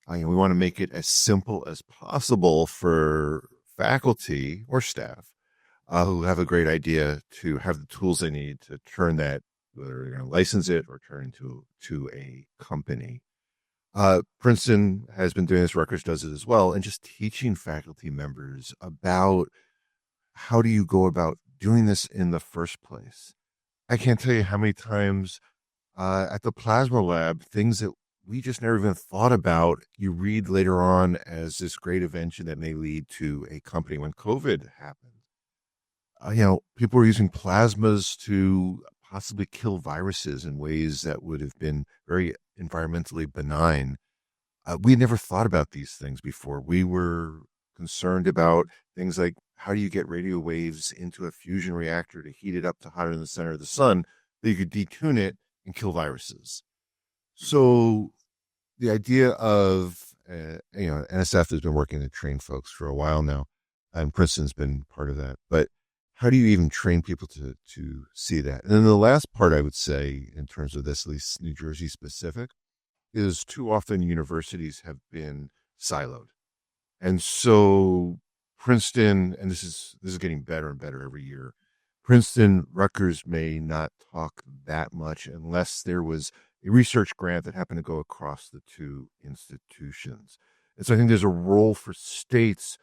we want to make it as simple as possible for faculty or staff who have a great idea to have the tools they need to turn that, whether they're going to license it or turn into to a company. Princeton has been doing this, Rutgers does it as well, and just teaching faculty members about how do you go about doing this in the first place. I can't tell you how many times at the plasma lab, things that we just never even thought about, you read later on as this great invention that may lead to a company. When COVID happened, people were using plasmas to possibly kill viruses in ways that would have been very environmentally benign. We had never thought about these things before. We were concerned about things like, how do you get radio waves into a fusion reactor to heat it up to hotter than the center of the sun that you could detune it and kill viruses? So the idea of, NSF has been working to train folks for a while now, and Princeton's been part of that. But how do you even train people to see that? And then the last part I would say, in terms of this, at least New Jersey specific, is too often universities have been siloed. And so Princeton, and this is getting better and better every year, Princeton, Rutgers may not talk that much unless there was a research grant that happened to go across the two institutions. And so I think there's a role for states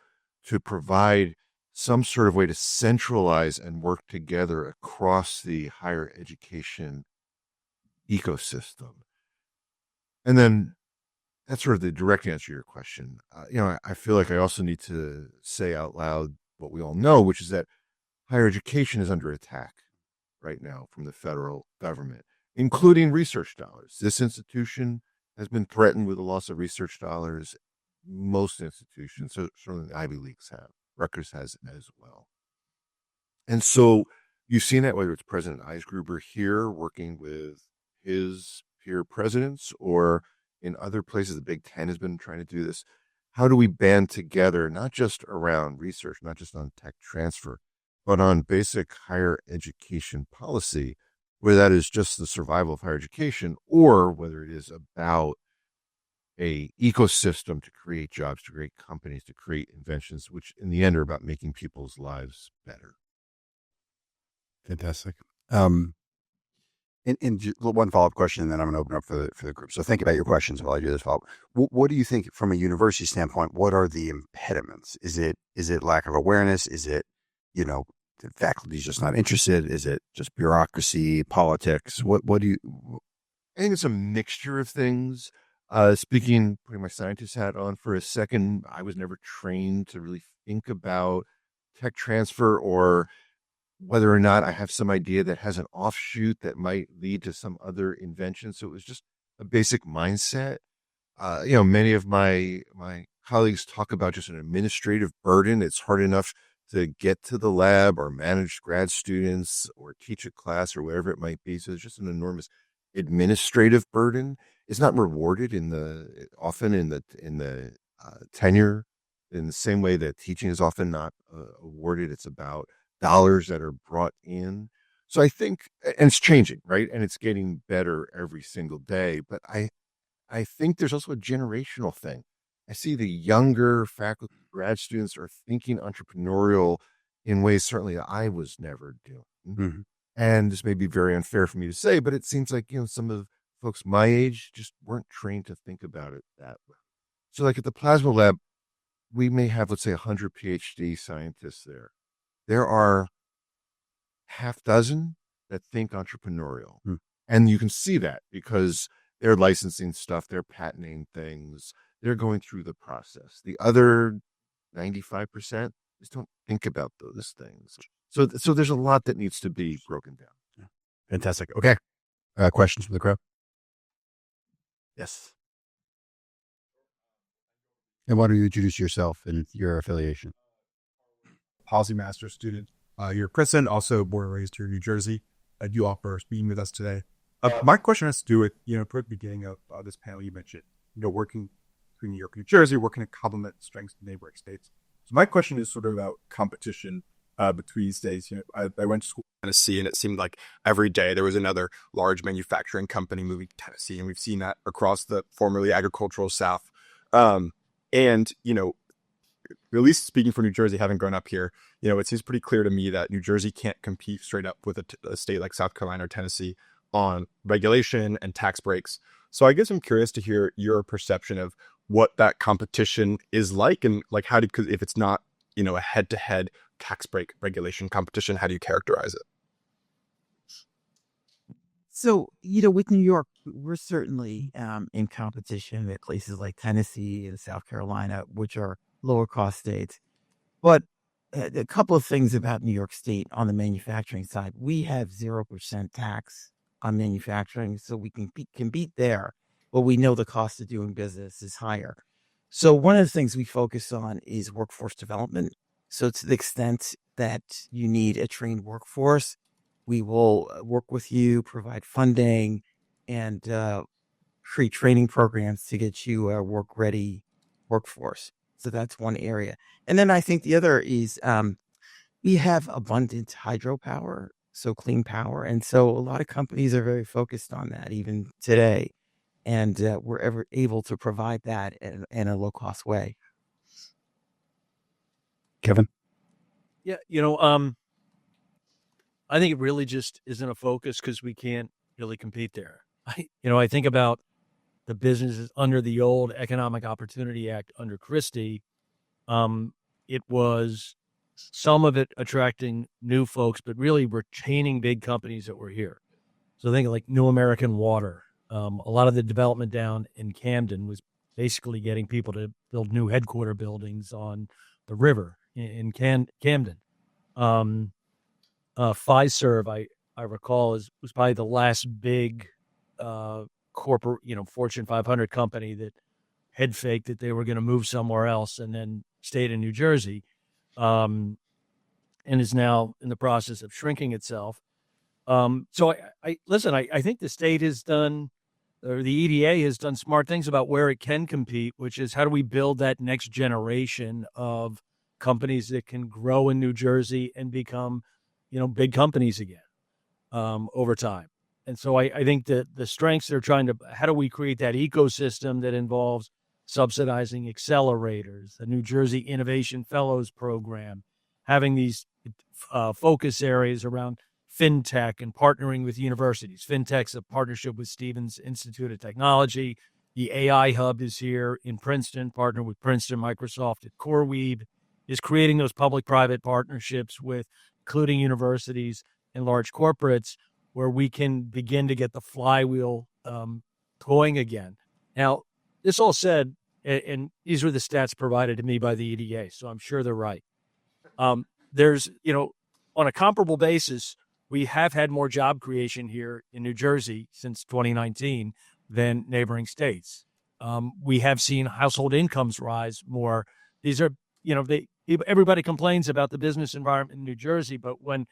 to provide some sort of way to centralize and work together across the higher education ecosystem. And then that's sort of the direct answer to your question. I feel like I also need to say out loud what we all know, which is that higher education is under attack right now from the federal government. including research dollars. This institution has been threatened with the loss of research dollars. Most institutions, so certainly the Ivy Leagues have. Rutgers has as well. And so you've seen that whether it's President Eisgruber here working with his peer presidents or in other places, the Big Ten has been trying to do this. How do we band together, not just around research, not just on tech transfer, but on basic higher education policy, whether that is just the survival of higher education or whether it is about a ecosystem to create jobs, to create companies, to create inventions, which in the end are about making people's lives better. Fantastic. And one follow-up question, and then I'm going to open up for the group. So think about your questions while I do this follow-up. What do you think, from a university standpoint, what are the impediments? Is it lack of awareness? Is it, the faculty's just not interested? Is it just bureaucracy, politics? What do you? I think it's a mixture of things. Putting my scientist hat on for a second, I was never trained to really think about tech transfer or whether or not I have some idea that has an offshoot that might lead to some other invention. So it was just a basic mindset. Many of my colleagues talk about just an administrative burden. It's hard enough to get to the lab or manage grad students or teach a class or whatever it might be. So it's just an enormous administrative burden. It's not rewarded often in the tenure in the same way that teaching is often not awarded. It's about dollars that are brought in. So I think, and it's changing, right? And it's getting better every single day. But I think there's also a generational thing. I see the younger faculty, grad students are thinking entrepreneurial in ways certainly that I was never doing. Mm-hmm. And this may be very unfair for me to say, but it seems like, some of folks my age just weren't trained to think about it that way. So like at the plasma lab, we may have, let's say, 100 PhD scientists there. There are half dozen that think entrepreneurial. And you can see that because they're licensing stuff, they're patenting things, they're going through the process. The other 95% just don't think about those things. So there's a lot that needs to be broken down. Yeah. Fantastic. Okay. Questions from the crowd? Yes. And why don't you introduce yourself and your affiliation? Policy master student here at Princeton, also born and raised here in New Jersey. Thank you all for being with us today. My question has to do with, toward the beginning of this panel, you mentioned, working between New York and New Jersey, working to complement strengths of neighboring states. So my question is sort of about competition between states. I went to school in Tennessee, and it seemed like every day there was another large manufacturing company moving to Tennessee, and we've seen that across the formerly agricultural South. At least speaking for New Jersey, having grown up here, it seems pretty clear to me that New Jersey can't compete straight up with a state like South Carolina or Tennessee on regulation and tax breaks. So I guess I'm curious to hear your perception of what that competition is like, and like because if it's not, a head-to-head tax break regulation competition, how do you characterize it? So, with New York, we're certainly in competition with places like Tennessee and South Carolina, which are lower cost states. But a couple of things about New York State on the manufacturing side. We have 0% tax on manufacturing, so we can compete there. But we know the cost of doing business is higher. So one of the things we focus on is workforce development. So to the extent that you need a trained workforce, we will work with you, provide funding, and create training programs to get you a work-ready workforce. So that's one area. And then I think the other is we have abundant hydropower, so clean power. And so a lot of companies are very focused on that even today. And we're ever able to provide that in a low-cost way. Kevin? Yeah, I think it really just isn't a focus because we can't really compete there. I think about the businesses under the old Economic Opportunity Act under Christie. It was some of it attracting new folks, but really retaining big companies that were here. So think of like New American Water. A lot of the development down in Camden was basically getting people to build new headquarter buildings on the river in Camden. Fiserv, I recall, was probably the last big corporate, Fortune 500 company that head faked that they were going to move somewhere else and then stayed in New Jersey, and is now in the process of shrinking itself. So I listen. I think the state has done, or the EDA has done smart things about where it can compete, which is how do we build that next generation of companies that can grow in New Jersey and become, big companies again over time. And so I think that the strengths they're trying to, how do we create that ecosystem that involves subsidizing accelerators, the New Jersey Innovation Fellows Program, having these focus areas around fintech and partnering with universities. Fintech's a partnership with Stevens Institute of Technology. The AI Hub is here in Princeton, partnered with Princeton, Microsoft, and CoreWeave, is creating those public-private partnerships with including universities and large corporates where we can begin to get the flywheel going again. Now, this all said, and these were the stats provided to me by the EDA, so I'm sure they're right. There's, on a comparable basis, we have had more job creation here in New Jersey since 2019 than neighboring states. We have seen household incomes rise more. These are, everybody complains about the business environment in New Jersey, but when,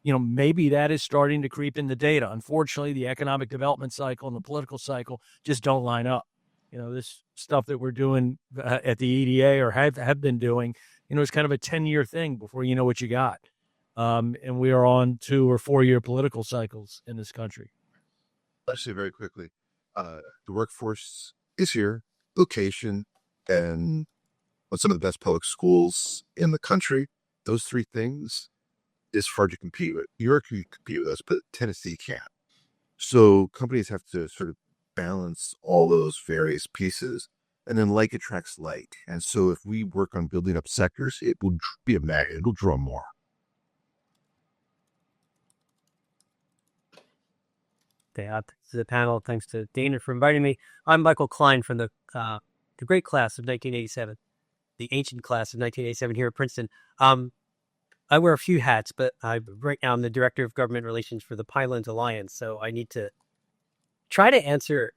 maybe that is starting to creep in the data. Unfortunately, the economic development cycle and the political cycle just don't line up. This stuff that we're doing at the EDA or have been doing, it's kind of a 10-year thing before you know what you got. And we are on 2 or 4 year political cycles in this country. Let's say very quickly, the workforce is here, location, and some of the best public schools in the country. Those 3 things is hard to compete with. New York can compete with us, but Tennessee can't. So companies have to sort of balance all those various pieces, and then like attracts like. And so if we work on building up sectors, it will be a magnet. It'll draw more. To the panel. Thanks to Dana for inviting me. I'm Michael Klein from the great class of 1987, the ancient class of 1987 here at Princeton. I wear a few hats, but right now I'm the Director of Government Relations for the Pinelands Alliance, so I need to try to answer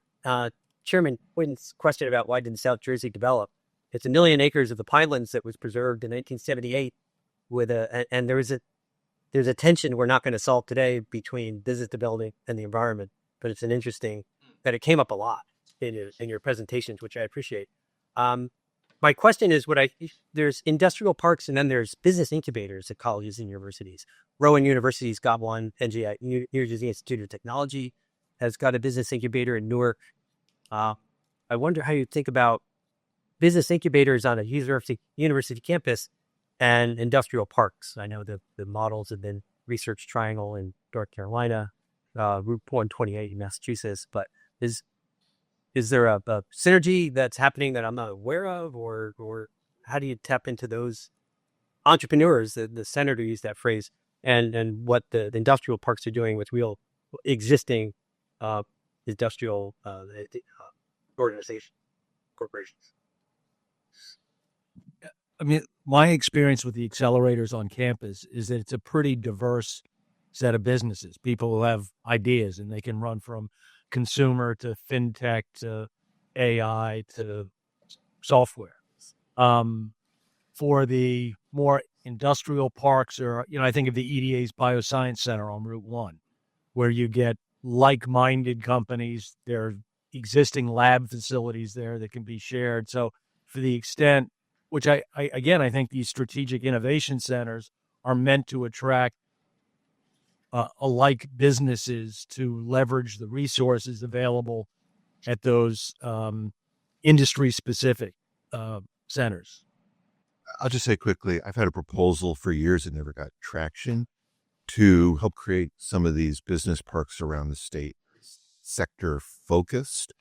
Chairman Quinn's question about why didn't South Jersey develop. It's 1 million acres of the Pinelands that was preserved in 1978, and there's a tension we're not going to solve today between business development and the environment, but it's an interesting that it came up a lot in your presentations, which I appreciate. My question is, there's industrial parks and then there's business incubators at colleges and universities. Rowan University's got one. NJI, New Jersey Institute of Technology, has got a business incubator in Newark. I wonder how you think about business incubators on a university campus and industrial parks. I know the models have been Research Triangle in North Carolina, Route 128 in Massachusetts, but is there a synergy that's happening that I'm not aware of, or how do you tap into those entrepreneurs? The senator used that phrase, and what the industrial parks are doing with real existing industrial organizations, corporations. I mean, my experience with the accelerators on campus is that it's a pretty diverse set of businesses, people who have ideas and they can run from consumer to fintech to AI to software. For the more industrial parks, or, I think of the EDA's Bioscience Center on Route 1, where you get like-minded companies. There are existing lab facilities there that can be shared. So for the extent, which I think these strategic innovation centers are meant to attract alike businesses to leverage the resources available at those industry-specific centers. I'll just say quickly, I've had a proposal for years that never got traction to help create some of these business parks around the state, sector focused,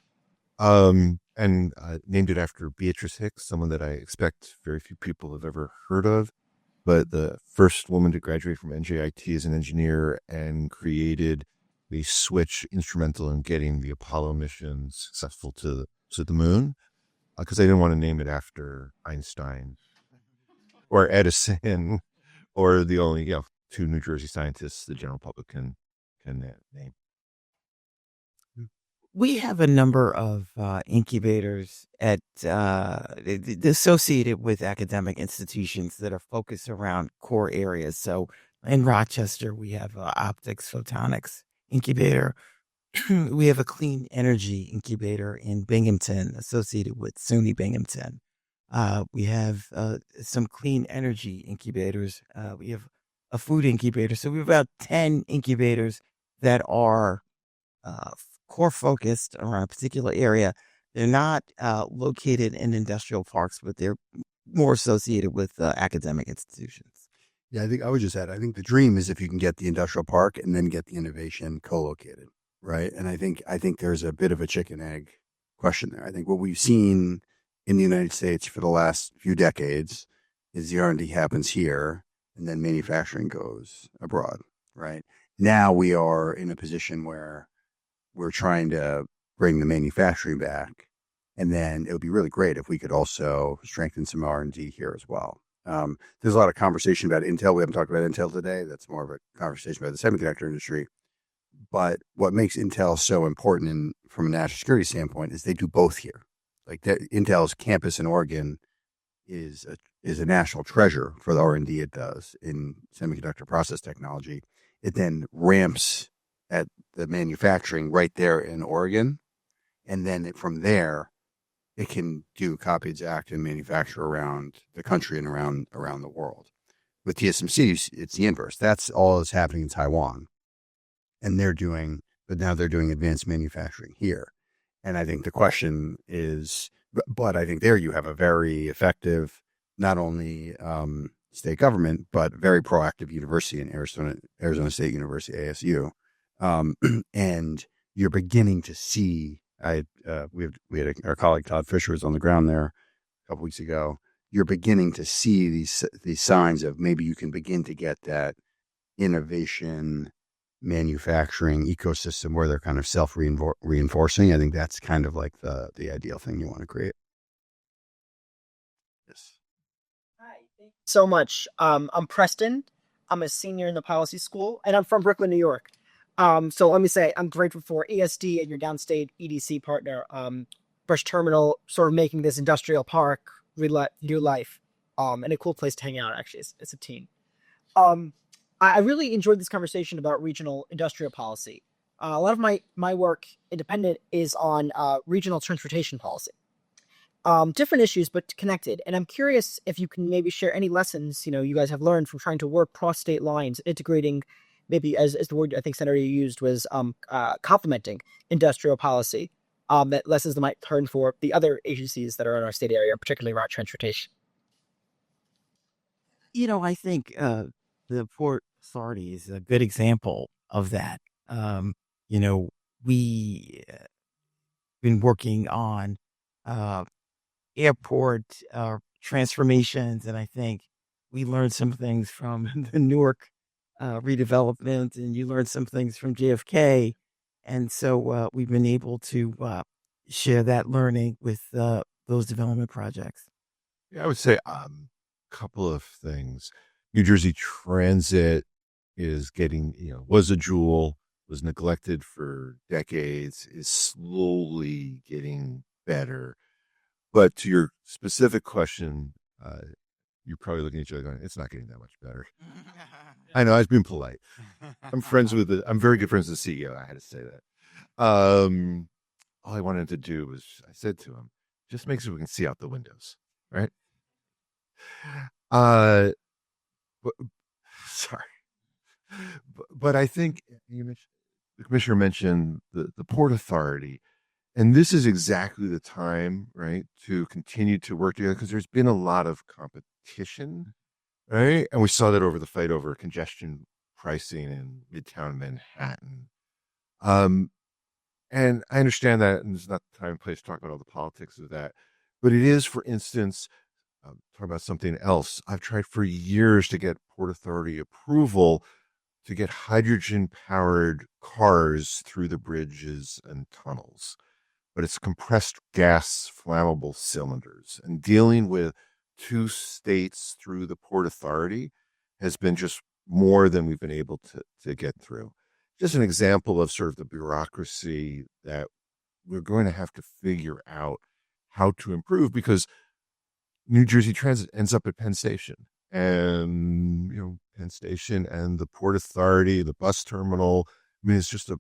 and named it after Beatrice Hicks, someone that I expect very few people have ever heard of, but the first woman to graduate from NJIT as an engineer and created the switch instrumental in getting the Apollo mission successful to the moon, because I didn't want to name it after Einstein or Edison or the only 2 New Jersey scientists the general public can can name. We have a number of incubators associated with academic institutions that are focused around core areas. So in Rochester, we have optics photonics incubator. We have a clean energy incubator in Binghamton associated with SUNY Binghamton. We have some clean energy incubators. We have a food incubator. So we have about 10 incubators that are core focused around a particular area. They're not located in industrial parks, but they're more associated with academic institutions. Yeah, I think I would just add, I think the dream is if you can get the industrial park and then get the innovation co-located, right? And I think there's a bit of a chicken egg question there. I think what we've seen in the United States for the last few decades is the R&D happens here and then manufacturing goes abroad, right? Now we are in a position where we're trying to bring the manufacturing back, and then it would be really great if we could also strengthen some R&D here as well. There's a lot of conversation about Intel. We haven't talked about Intel today. That's more of a conversation about the semiconductor industry. But what makes Intel so important from a national security standpoint is they do both here. Like Intel's campus in Oregon is a national treasure for the R&D it does in semiconductor process technology. It then ramps at the manufacturing right there in Oregon. And then from there, it can do copy exact and manufacture around the country and around the world. With TSMC, it's the inverse. That's all that's happening in Taiwan. And but now they're doing advanced manufacturing here. And I think the question is, but I think there you have a very effective, not only state government, but very proactive university in Arizona State University, ASU. And you're beginning to see, our colleague Todd Fisher was on the ground there a couple weeks ago. You're beginning to see these signs of maybe you can begin to get that innovation manufacturing ecosystem where they're kind of self-reinforcing. I think that's kind of like the ideal thing you want to create. Yes. Hi, thank you so much. I'm Preston. I'm a senior in the policy school, and I'm from Brooklyn, New York. So let me say I'm grateful for ESD and your downstate EDC partner, Brush Terminal, sort of making this industrial park new life, and a cool place to hang out. Actually, it's a team. I really enjoyed this conversation about regional industrial policy. A lot of my work, independent, is on regional transportation policy. Different issues, but connected. And I'm curious if you can maybe share any lessons you guys have learned from trying to work cross state lines, integrating, maybe as the word I think Senator you used was complementing industrial policy. That lessons that might turn for the other agencies that are in our state area, particularly around transportation. I think the Port Authority is a good example of that. We been working on airport transformations, and I think we learned some things from the Newark redevelopment, and you learned some things from JFK, and so we've been able to share that learning with those development projects. Yeah, I would say a couple of things. New Jersey Transit is getting, was a jewel, was neglected for decades, is slowly getting better. But to your specific question, you're probably looking at each other going, it's not getting that much better. I know, I was being polite. I'm very good friends with the CEO. I had to say that. All I wanted to do was, I said to him, just make sure we can see out the windows, right? Sorry. But I think the commissioner mentioned the Port Authority, and this is exactly the time, right, to continue to work together because there's been a lot of competition, right? And we saw that over the fight over congestion pricing in Midtown Manhattan. And I understand that, and it's not the time and place to talk about all the politics of that, but it is, for instance, talk about something else. I've tried for years to get Port Authority approval to get hydrogen-powered cars through the bridges and tunnels. But it's compressed gas flammable cylinders. And dealing with 2 states through the Port Authority has been just more than we've been able to get through. just an example of sort of the bureaucracy that we're going to have to figure out how to improve, because New Jersey Transit ends up at Penn Station, and Penn Station and the Port Authority, the bus terminal. I mean, it's just a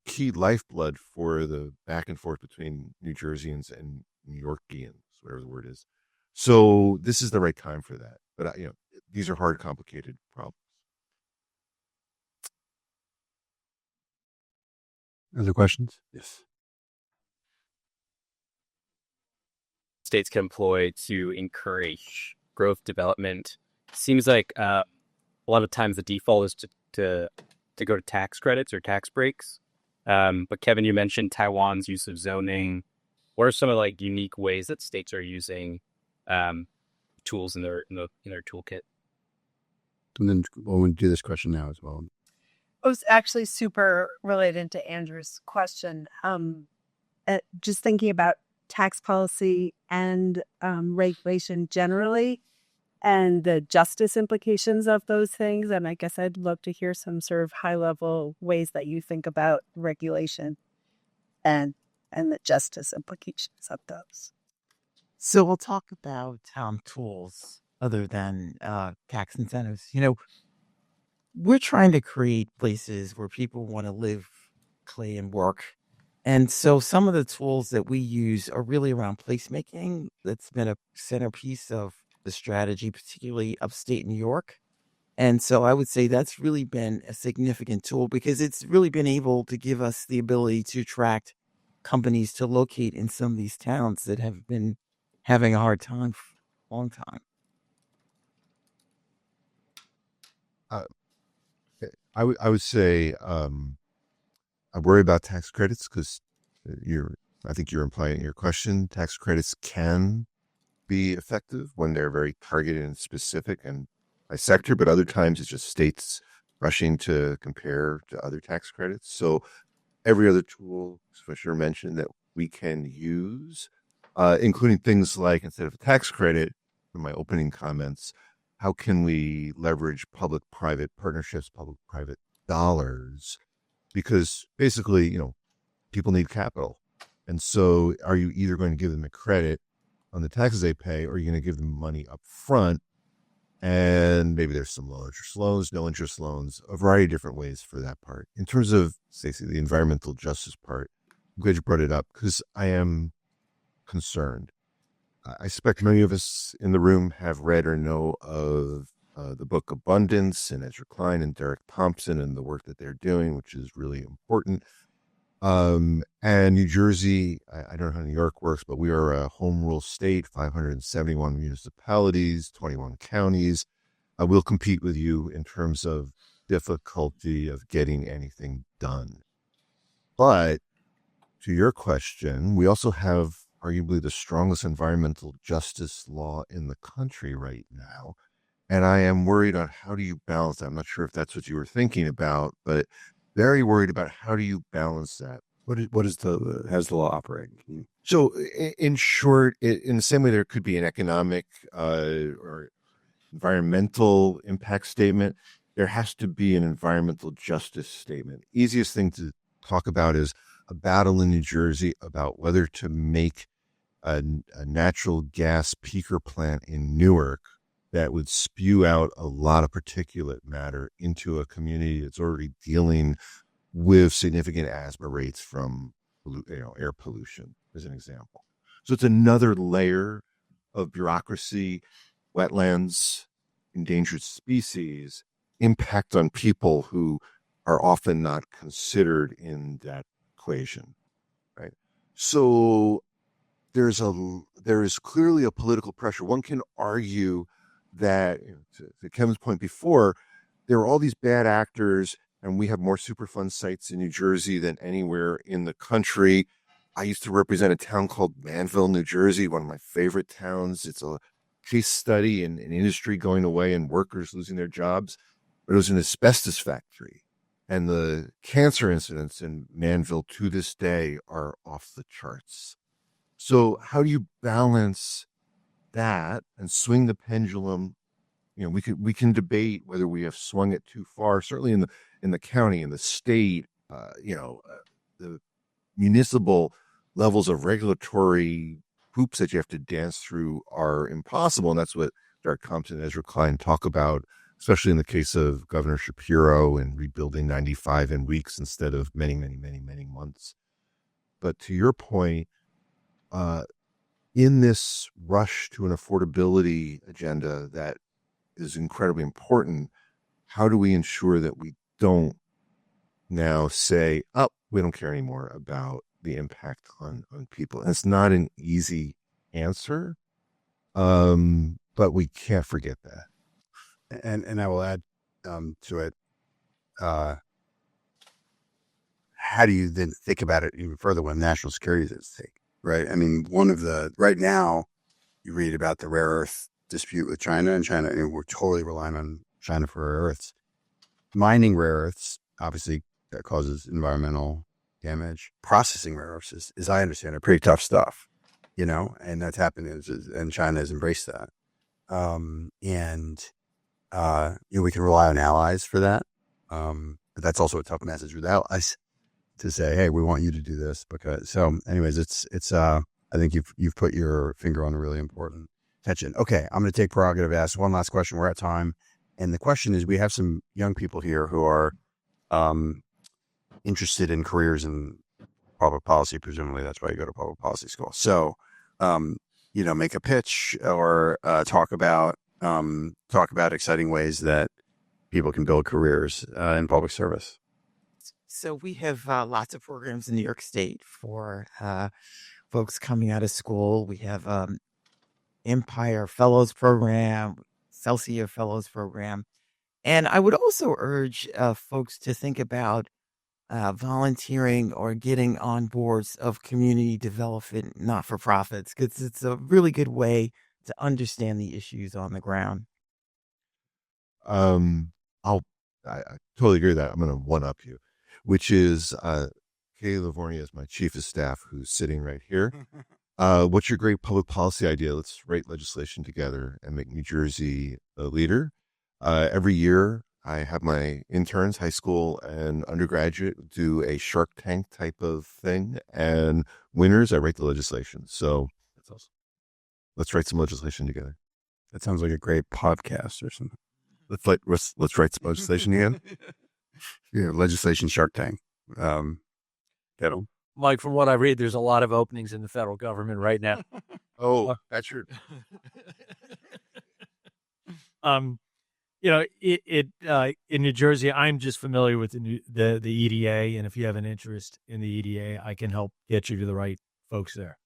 key lifeblood for the back and forth between New Jerseyans and New Yorkians, whatever the word is. So this is the right time for that. But these are hard, complicated problems. Other questions? Yes. States can employ to encourage growth development? Seems like a lot of times the default is to go to tax credits or tax breaks. But Kevin, you mentioned Taiwan's use of zoning. What are some of like unique ways that states are using tools in their toolkit? And then we'll do this question now as well. It was actually super related to Andrew's question. Just thinking about tax policy and regulation generally, and the justice implications of those things. And I guess I'd love to hear some sort of high-level ways that you think about regulation and the justice implications of those. So we'll talk about tools other than tax incentives. We're trying to create places where people want to live, play, and work. And so some of the tools that we use are really around placemaking. That's been a centerpiece of the strategy, particularly upstate New York. And so I would say that's really been a significant tool, because it's really been able to give us the ability to attract companies to locate in some of these towns that have been having a hard time for a long time. I would say I worry about tax credits, because I think you're implying in your question, tax credits can be effective when they're very targeted and specific and by sector, but other times it's just states rushing to compare to other tax credits. So every other tool, Swisher mentioned, that we can use, including things like, instead of a tax credit, in my opening comments, how can we leverage public-private partnerships, public-private dollars? Because basically, people need capital. And so are you either going to give them a credit on the taxes they pay, or are you going to give them money up front? And maybe there's some low interest loans, no interest loans, a variety of different ways for that part. In terms of, Stacey, the environmental justice part, I'm glad you brought it up, because I am concerned. I suspect many of us in the room have read or know of the book Abundance, and Ezra Klein and Derek Thompson and the work that they're doing, which is really important. And New Jersey, I don't know how New York works, but we are a home rule state, 571 municipalities, 21 counties. We'll compete with you in terms of difficulty of getting anything done. But to your question, we also have arguably the strongest environmental justice law in the country right now. And I am worried on how do you balance that. I'm not sure if that's what you were thinking about, but very worried about how do you balance that. How's the law operate? So in short, in the same way there could be an economic or environmental impact statement, there has to be an environmental justice statement. Easiest thing to talk about is a battle in New Jersey about whether to make a natural gas peaker plant in Newark that would spew out a lot of particulate matter into a community that's already dealing with significant asthma rates from air pollution, as an example. So it's another layer of bureaucracy, wetlands, endangered species, impact on people who are often not considered in that equation, right? So there is clearly a political pressure. One can argue that, to Kevin's point before, there are all these bad actors, and we have more Superfund sites in New Jersey than anywhere in the country. I used to represent a town called Manville, New Jersey, one of my favorite towns. It's a case study in an industry going away and workers losing their jobs. But it was an asbestos factory. And the cancer incidents in Manville to this day are off the charts. So how do you balance that and swing the pendulum we can debate whether we have swung it too far. Certainly in the county, in the state, the municipal levels of regulatory hoops that you have to dance through are impossible, and that's what Derek Compton and Ezra Klein talk about, especially in the case of Governor Shapiro and rebuilding 95 in weeks instead of many, many, many, many months. But to your point, in this rush to an affordability agenda that is incredibly important, how do we ensure that we don't now say, oh, we don't care anymore about the impact on people? And it's not an easy answer, but we can't forget that. And I will add to it. How do you then think about it even further when national security is at stake, right? I mean, right now, you read about the rare earth dispute with China, and we're totally relying on China for rare earths. Mining rare earths, obviously, that causes environmental damage. Processing rare earths is, as I understand it, pretty tough stuff, and that's happening, and China has embraced that. We can rely on allies for that. But that's also a tough message with allies to say, hey, we want you to do this anyways, it's I think you've put your finger on a really important tension. Okay. I'm going to take prerogative to ask one last question. We're at time. And the question is, we have some young people here who are, interested in careers in public policy. Presumably that's why you go to public policy school. So, make a pitch or, talk about exciting ways that people can build careers in public service. So we have lots of programs in New York State for folks coming out of school. We have Empire Fellows Program, Excelsior Fellows Program. And I would also urge folks to think about volunteering or getting on boards of community development not-for-profits, because it's a really good way to understand the issues on the ground. I totally agree with that. I'm going to one-up you, which is Kay Livornia is my chief of staff, who's sitting right here. What's your great public policy idea? Let's write legislation together and make New Jersey a leader. Every year, I have my interns, high school and undergraduate, do a Shark Tank type of thing, and winners, I write the legislation. So that's awesome. Let's write some legislation together. That sounds like a great podcast or something. Let's write some legislation again. Yeah, legislation Shark Tank. Get them. Mike, from what I read, there's a lot of openings in the federal government right now. Oh, that's true. In New Jersey, I'm just familiar with the EDA, and if you have an interest in the EDA, I can help get you to the right folks there.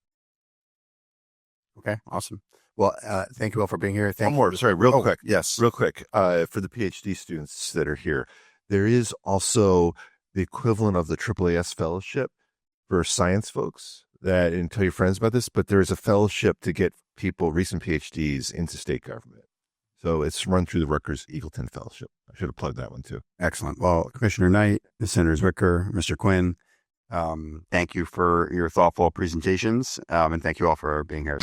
Okay, awesome. Well, thank you all for being here. One more, sorry, real quick. Yes. Real quick, for the PhD students that are here, there is also the equivalent of the AAAS fellowship for science folks, and tell your friends about this, but there is a fellowship to get people, recent PhDs, into state government. So it's run through the Rutgers Eagleton Fellowship. I should have plugged that one too. Excellent. Well, Commissioner Knight, Senator Zwicker, Mr. Quinn, thank you for your thoughtful presentations, and thank you all for being here.